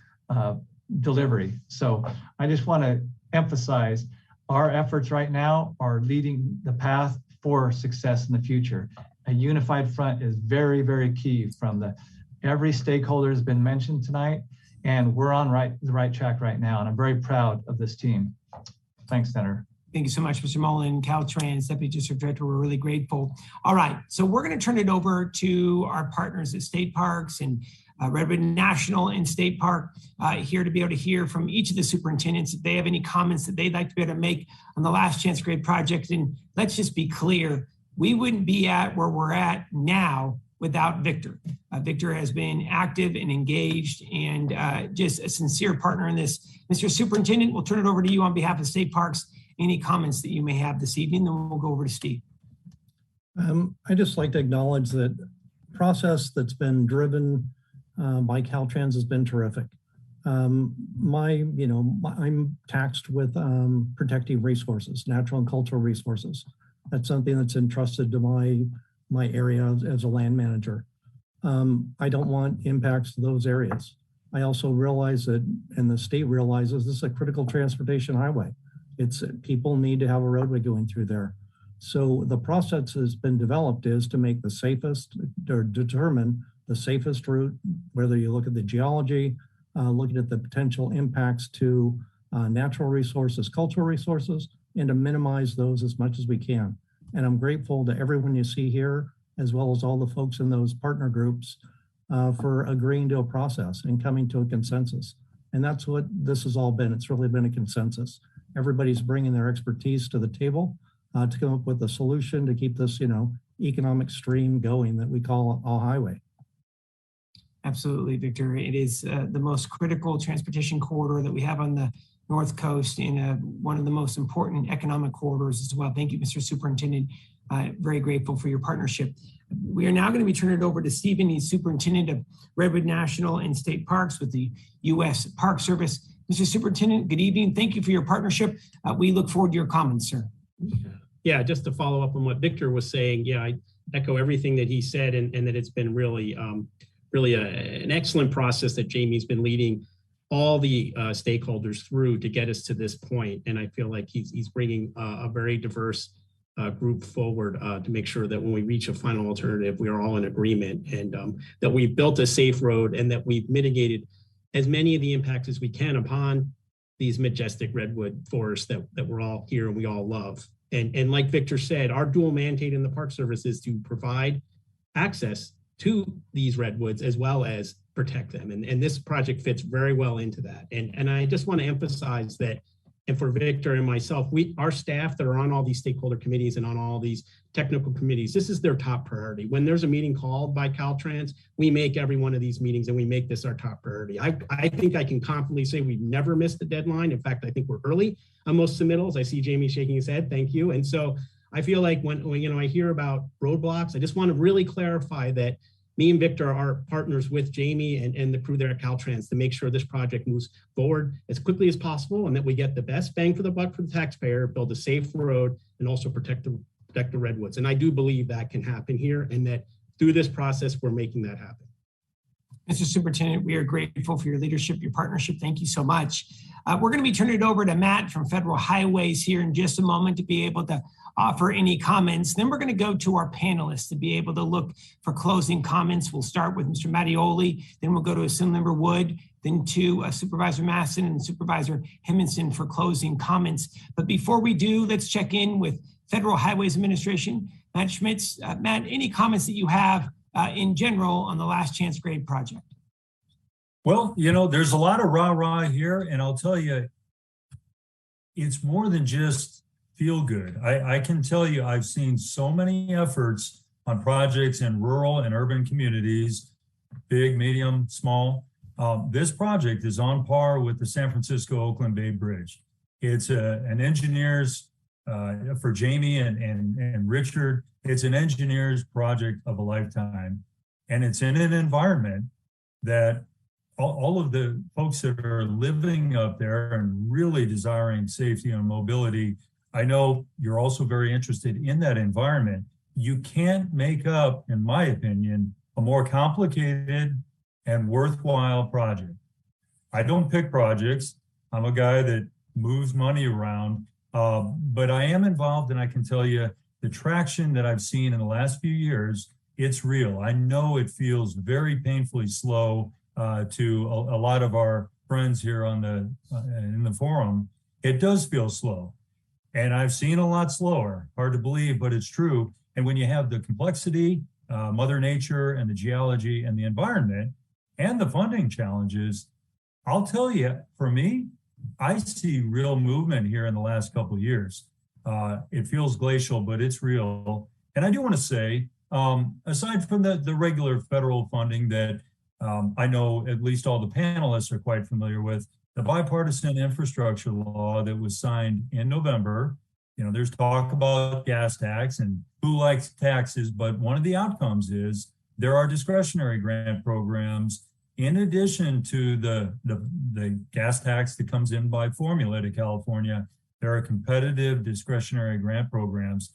delivery. So I just want to emphasize our efforts right now are leading the path for success in the future. A unified front is very, very key from every stakeholder has been mentioned tonight, and we're on the right track right now. And I'm very proud of this team. Thanks, Senator. Thank you so much, Mr. Mullen, CalTrans, Deputy District Director. We're really grateful. All right, so we're going to turn it over to our partners at State Parks and Redwood National and State Park here to be able to hear from each of the superintendents if they have any comments that they'd like to be able to make on the Last Chance Grade project. And let's just be clear, we wouldn't be at where we're at now without Victor. Victor has been active and engaged and just a sincere partner in this. Mr. Superintendent, we'll turn it over to you on behalf of State Parks. Any comments that you may have this evening, then we'll go over to Steve. I just like to acknowledge that process that's been driven by CalTrans has been terrific. I'm taxed with protecting resources, natural and cultural resources. That's something that's entrusted to my area as a land manager. I don't want impacts to those areas. I also realize that, and the state realizes, this is a critical transportation highway. People need to have a roadway going through there. So the process has been developed is to make the safest, or determine the safest route, whether you look at the geology, looking at the potential impacts to natural resources, cultural resources, and to minimize those as much as we can. And I'm grateful to everyone you see here, as well as all the folks in those partner groups for agreeing to a process and coming to a consensus. And that's what this has all been. It's really been a consensus. Everybody's bringing their expertise to the table to come up with a solution to keep this, economic stream going that we call a highway. Absolutely, Victor. It is the most critical transportation corridor that we have on the North Coast and one of the most important economic corridors as well. Thank you, Mr. Superintendent. Very grateful for your partnership. We are now going to be turning it over to Stephen. He's Superintendent of Redwood National and State Parks with the U.S. Park Service. Mr. Superintendent, good evening. Thank you for your partnership. We look forward to your comments, sir. Yeah, just to follow up on what Victor was saying, yeah, I echo everything that he said, and that it's been really, an excellent process that Jamie's been leading all the stakeholders through to get us to this point. And I feel like he's bringing a very diverse group forward to make sure that when we reach a final alternative, we are all in agreement, and that we've built a safe road and that we've mitigated as many of the impacts as we can upon these majestic redwood forests that we're all here and we all love. And like Victor said, our dual mandate in the Park Service is to provide access to these redwoods as well as protect them. And this project fits very well into that. And I just want to emphasize that, and for Victor and myself, our staff that are on all these stakeholder committees and on all these technical committees, this is their top priority. When there's a meeting called by CalTrans, we make every one of these meetings and we make this our top priority. I think I can confidently say we've never missed the deadline. In fact, I think we're early on most submittals. I see Jamie shaking his head. Thank you. And so I feel like when I hear about roadblocks, I just want to really clarify that me and Victor are partners with Jamie and the crew there at CalTrans to make sure this project moves forward as quickly as possible and that we get the best bang for the buck for the taxpayer, build a safe road, and also protect the redwoods. And I do believe that can happen here, and that through this process, we're making that happen. Mr. Superintendent, we are grateful for your leadership, your partnership. Thank you so much. We're going to be turning it over to Matt from Federal Highways here in just a moment to be able to offer any comments. Then we're going to go to our panelists to be able to look for closing comments. We'll start with Mr. Mattioli, then we'll go to Assemblymember Wood, then to Supervisor Masson and Supervisor Himminson for closing comments. But before we do, let's check in with Federal Highways Administration. Matt Schmitz. Matt, any comments that you have in general on the Last Chance Grade project? Well, there's a lot of rah-rah here, and I'll tell you, it's more than just feel good. I can tell you, I've seen so many efforts on projects in rural and urban communities, big, medium, small. This project is on par with the San Francisco-Oakland Bay Bridge. It's an engineer's, for Jamie and Richard, it's an engineer's project of a lifetime. And it's in an environment that all of the folks that are living up there and really desiring safety and mobility, I know you're also very interested in that environment. You can't make up, in my opinion, a more complicated and worthwhile project. I don't pick projects. I'm a guy that moves money around, but I am involved, and I can tell you the traction that I've seen in the last few years, it's real. I know it feels very painfully slow to a lot of our friends here on in the forum. It does feel slow, and I've seen a lot slower. Hard to believe, but it's true. And when you have the complexity, Mother Nature and the geology and the environment and the funding challenges, I'll tell you, for me, I see real movement here in the last couple of years. It feels glacial, but it's real. And I do want to say, aside from the regular federal funding that I know at least all the panelists are quite familiar with, the bipartisan infrastructure law that was signed in November, there's talk about gas tax and who likes taxes, but one of the outcomes is there are discretionary grant programs in addition to the gas tax that comes in by formula to California. There are competitive discretionary grant programs.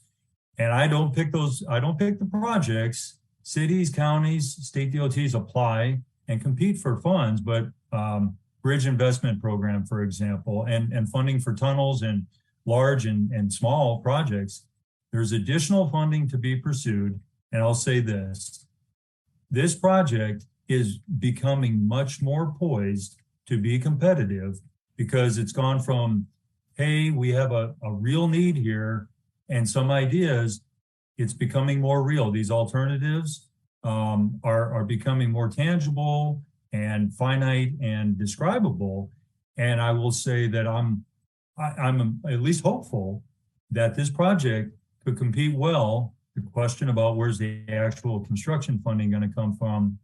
And I don't pick the projects. Cities, counties, state DOTs apply and compete for funds, but bridge investment program, for example, and funding for tunnels and large and small projects, there's additional funding to be pursued. And I'll say this project is becoming much more poised to be competitive because it's gone from, hey, we have a real need here and some ideas, it's becoming more real. These alternatives are becoming more tangible and finite and describable. And I will say that I'm at least hopeful that this project could compete well. The question about where's the actual construction funding going to come from?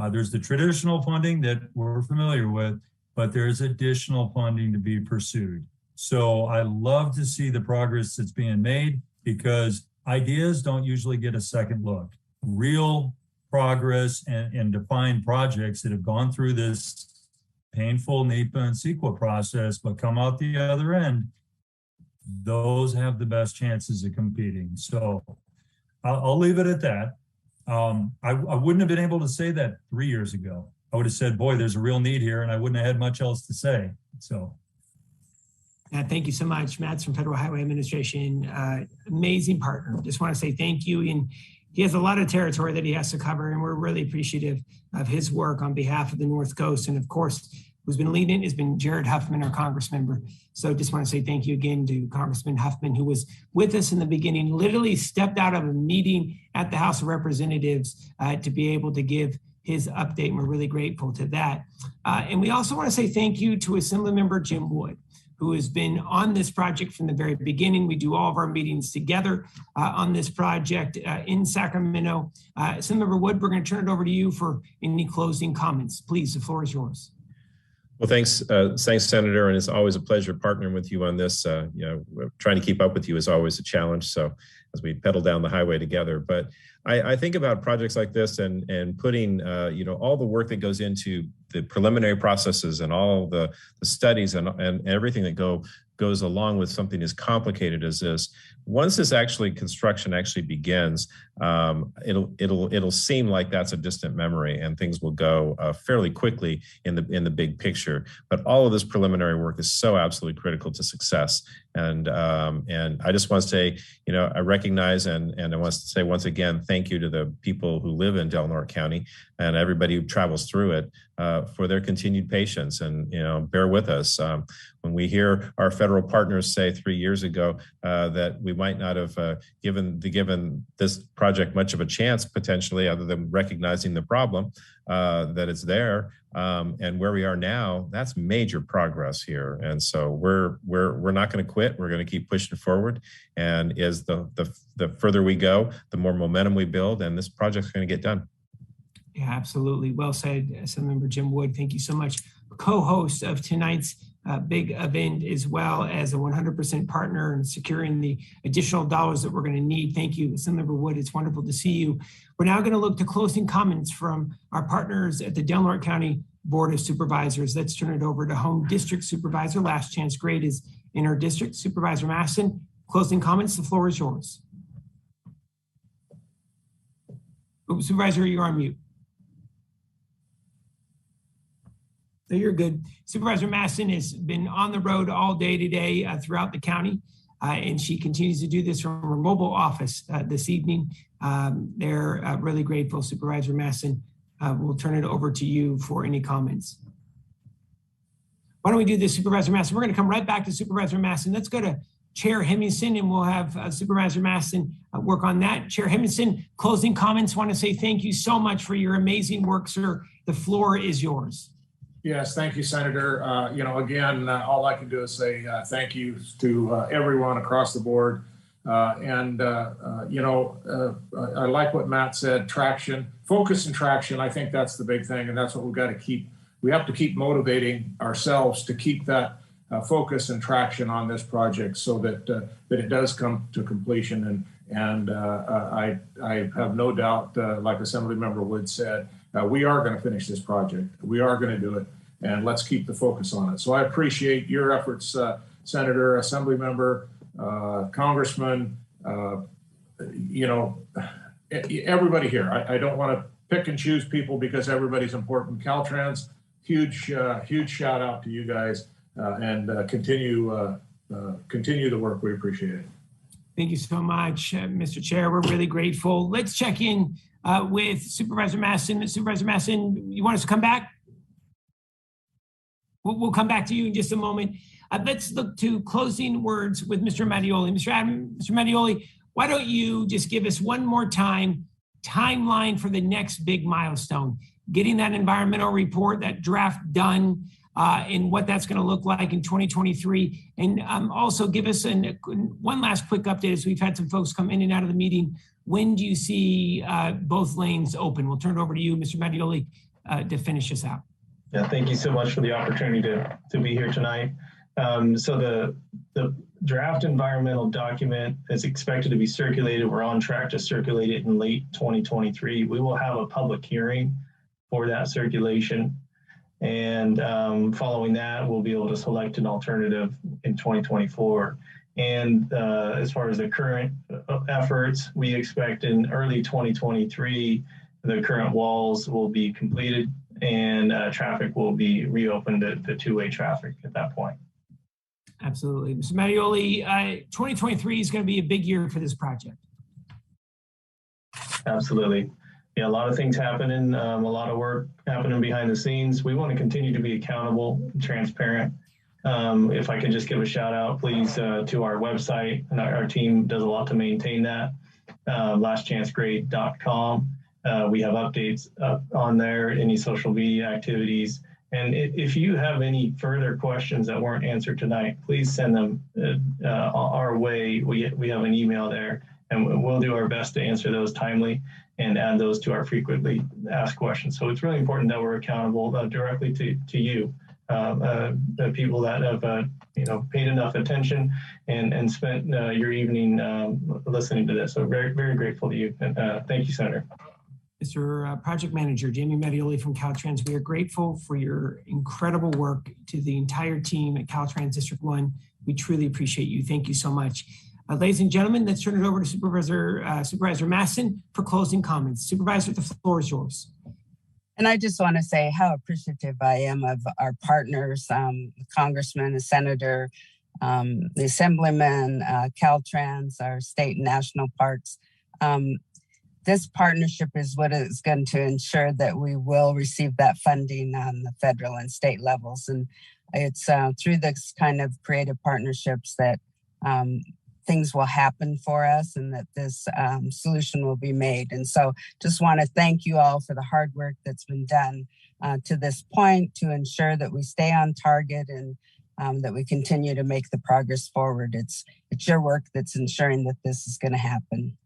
There's the traditional funding that we're familiar with, but there's additional funding to be pursued. So I love to see the progress that's being made because ideas don't usually get a second look. Real progress and defined projects that have gone through this painful NEPA and CEQA process, but come out the other end, those have the best chances of competing. So I'll leave it at that. I wouldn't have been able to say that 3 years ago. I would have said, boy, there's a real need here, and I wouldn't have had much else to say. So. Thank you so much. Matt's from Federal Highway Administration, amazing partner. Just want to say thank you. And he has a lot of territory that he has to cover, and we're really appreciative of his work on behalf of the North Coast. And of course, who's been leading it has been Jared Huffman, our Congressmember. So just want to say thank you again to Congressman Huffman, who was with us in the beginning, literally stepped out of a meeting at the House of Representatives to be able to give his update. And we're really grateful to that. And we also want to say thank you to Assemblymember Jim Wood, who has been on this project from the very beginning. We do all of our meetings together on this project in Sacramento. Assemblymember Wood, we're going to turn it over to you for any closing comments. Please, the floor is yours. Well, thanks, Senator, and it's always a pleasure partnering with you on this. Trying to keep up with you is always a challenge. So as we pedal down the highway together, but I think about projects like this and putting, all the work that goes into the preliminary processes and all the studies and everything that goes along with something as complicated as this. Once this construction actually begins, it'll seem like that's a distant memory, and things will go fairly quickly in the big picture. But all of this preliminary work is so absolutely critical to success. And I just want to say, I recognize and I want to say once again, thank you to the people who live in Del Norte County and everybody who travels through it for their continued patience, and bear with us. When we hear our federal partners say 3 years ago that we might not have given this project much of a chance potentially, other than recognizing the problem that it's there. And where we are now, that's major progress here. And so we're not going to quit. We're going to keep pushing forward. And as the further we go, the more momentum we build, and this project's going to get done. Yeah, absolutely. Well said, Assemblymember Jim Wood. Thank you so much. Co-host of tonight's big event, as well as a 100% partner in securing the additional dollars that we're going to need. Thank you, Assemblymember Wood. It's wonderful to see you. We're now going to look to closing comments from our partners at the Del Norte County Board of Supervisors. Let's turn it over to Home District Supervisor. Last chance grade is in our district. Supervisor Masson, closing comments. The floor is yours. Oh, Supervisor, you're on mute. So you're good. Supervisor Masson has been on the road all day today throughout the county, and she continues to do this from her mobile office this evening. They're really grateful. Supervisor Masson, we'll turn it over to you for any comments. Why don't we do this, Supervisor Masson? We're going to come right back to Supervisor Masson. Let's go to Chair Hemmingson, and we'll have Supervisor Masson work on that. Chair Hemmingson, closing comments. Want to say thank you so much for your amazing work, sir. The floor is yours. Yes, thank you, Senator. Again, all I can do is say thank you to everyone across the board. I like what Matt said, traction, focus and traction. I think that's the big thing, and that's what we've got to keep. We have to keep motivating ourselves to keep that focus and traction on this project so that it does come to completion. And I have no doubt, like Assemblymember Wood said, we are going to finish this project. We are going to do it, and let's keep the focus on it. So I appreciate your efforts, Senator, Assemblymember, Congressman, everybody here. I don't want to pick and choose people because everybody's important. CalTrans, huge shout out to you guys, and continue the work. We appreciate it. Thank you so much, Mr. Chair. We're really grateful. Let's check in with Supervisor Masson. Supervisor Masson, you want us to come back? We'll come back to you in just a moment. Let's look to closing words with Mr. Mattioli. Mr. Mattioli, why don't you just give us one more timeline for the next big milestone, getting that environmental report, that draft done, and what that's going to look like in 2023. And also give us one last quick update, as we've had some folks come in and out of the meeting. When do you see both lanes open? We'll turn it over to you, Mr. Mattioli, to finish us out. Yeah, thank you so much for the opportunity to be here tonight. So the draft environmental document is expected to be circulated. We're on track to circulate it in late 2023. We will have a public hearing for that circulation. And following that, we'll be able to select an alternative in 2024. And as far as the current efforts, we expect in early 2023, the current walls will be completed and traffic will be reopened to two-way traffic at that point. Absolutely. Mr. Mattioli, 2023 is going to be a big year for this project. Absolutely. Yeah, a lot of things happening, a lot of work happening behind the scenes. We want to continue to be accountable and transparent. If I could just give a shout out, please, to our website, and our team does a lot to maintain that, lastchancegrade.com. We have updates up on there, any social media activities. And if you have any further questions that weren't answered tonight, please send them our way. We have an email there, and we'll do our best to answer those timely and add those to our frequently asked questions. So it's really important that we're accountable directly to you, the people that have paid enough attention and spent your evening listening to this. So very, very grateful to you. And thank you, Senator. Mr. Project Manager, Jamie Mattioli from CalTrans, we are grateful for your incredible work. To the entire team at CalTrans District 1, we truly appreciate you. Thank you so much. Ladies and gentlemen, let's turn it over to Supervisor Masson for closing comments. Supervisor, the floor is yours. And I just want to say how appreciative I am of our partners, the Congressman, the Senator, the Assemblyman, CalTrans, our state and national parks. This partnership is what is going to ensure that we will receive that funding on the federal and state levels. And it's through this kind of creative partnerships that things will happen for us and that this solution will be made. And so just want to thank you all for the hard work that's been done to this point to ensure that we stay on target and that we continue to make the progress forward. It's your work that's ensuring that this is going to happen.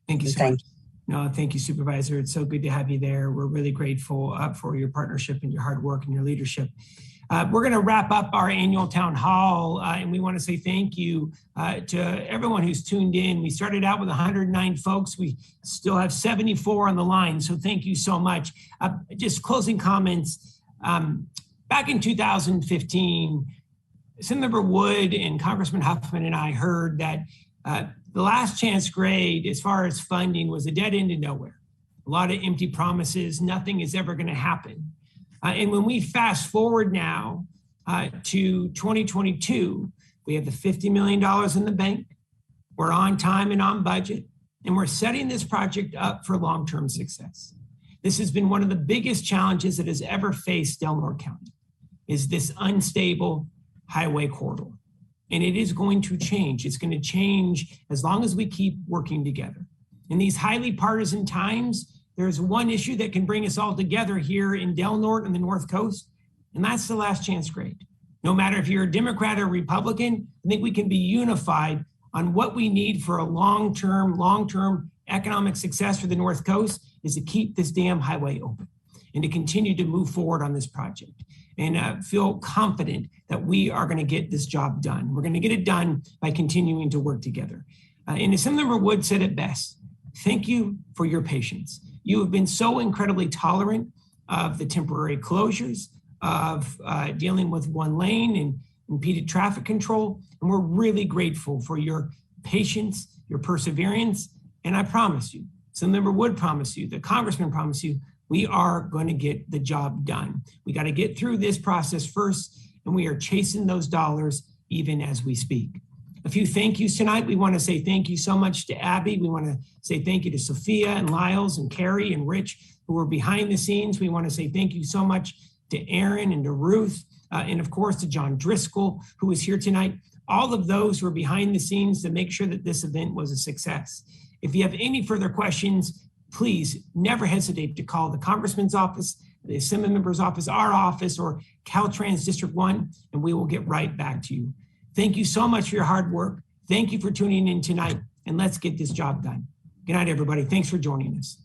Thank you so much. No, thank you, Supervisor. It's so good to have you there. We're really grateful for your partnership and your hard work and your leadership. We're going to wrap up our annual town hall, and we want to say thank you to everyone who's tuned in. We started out with 109 folks. We still have 74 on the line, so thank you so much. Just closing comments. Back in 2015, Senator Wood and Congressman Huffman and I heard that the last chance grade, as far as funding, was a dead end to nowhere. A lot of empty promises. Nothing is ever going to happen. And when we fast forward now to 2022, we have the $50 million in the bank. We're on time and on budget, and we're setting this project up for long-term success. This has been one of the biggest challenges that has ever faced Del Norte County, is this unstable highway corridor. And it is going to change. It's going to change as long as we keep working together. In these highly partisan times, there's one issue that can bring us all together here in Del Norte and the North Coast, and that's the last chance grade. No matter if you're a Democrat or Republican, I think we can be unified on what we need for a long-term economic success for the North Coast is to keep this damn highway open and to continue to move forward on this project and feel confident that we are going to get this job done. We're going to get it done by continuing to work together. And Assemblymember Wood said it best. Thank you for your patience. You have been so incredibly tolerant of the temporary closures, of dealing with one lane and impeded traffic control. And we're really grateful for your patience, your perseverance. And I promise you, Senator Wood promised you, the Congressman promised you, we are going to get the job done. We got to get through this process first, and we are chasing those dollars even as we speak. A few thank yous tonight. We want to say thank you so much to Abby. We want to say thank you to Sophia and Lyles and Carrie and Rich, who were behind the scenes. We want to say thank you so much to Aaron and to Ruth, and of course to John Driscoll, who is here tonight. All of those who are behind the scenes to make sure that this event was a success. If you have any further questions, please never hesitate to call the Congressman's office, the Assemblymember's office, our office, or CalTrans District 1, and we will get right back to you. Thank you so much for your hard work. Thank you for tuning in tonight, and let's get this job done. Good night, everybody. Thanks for joining us.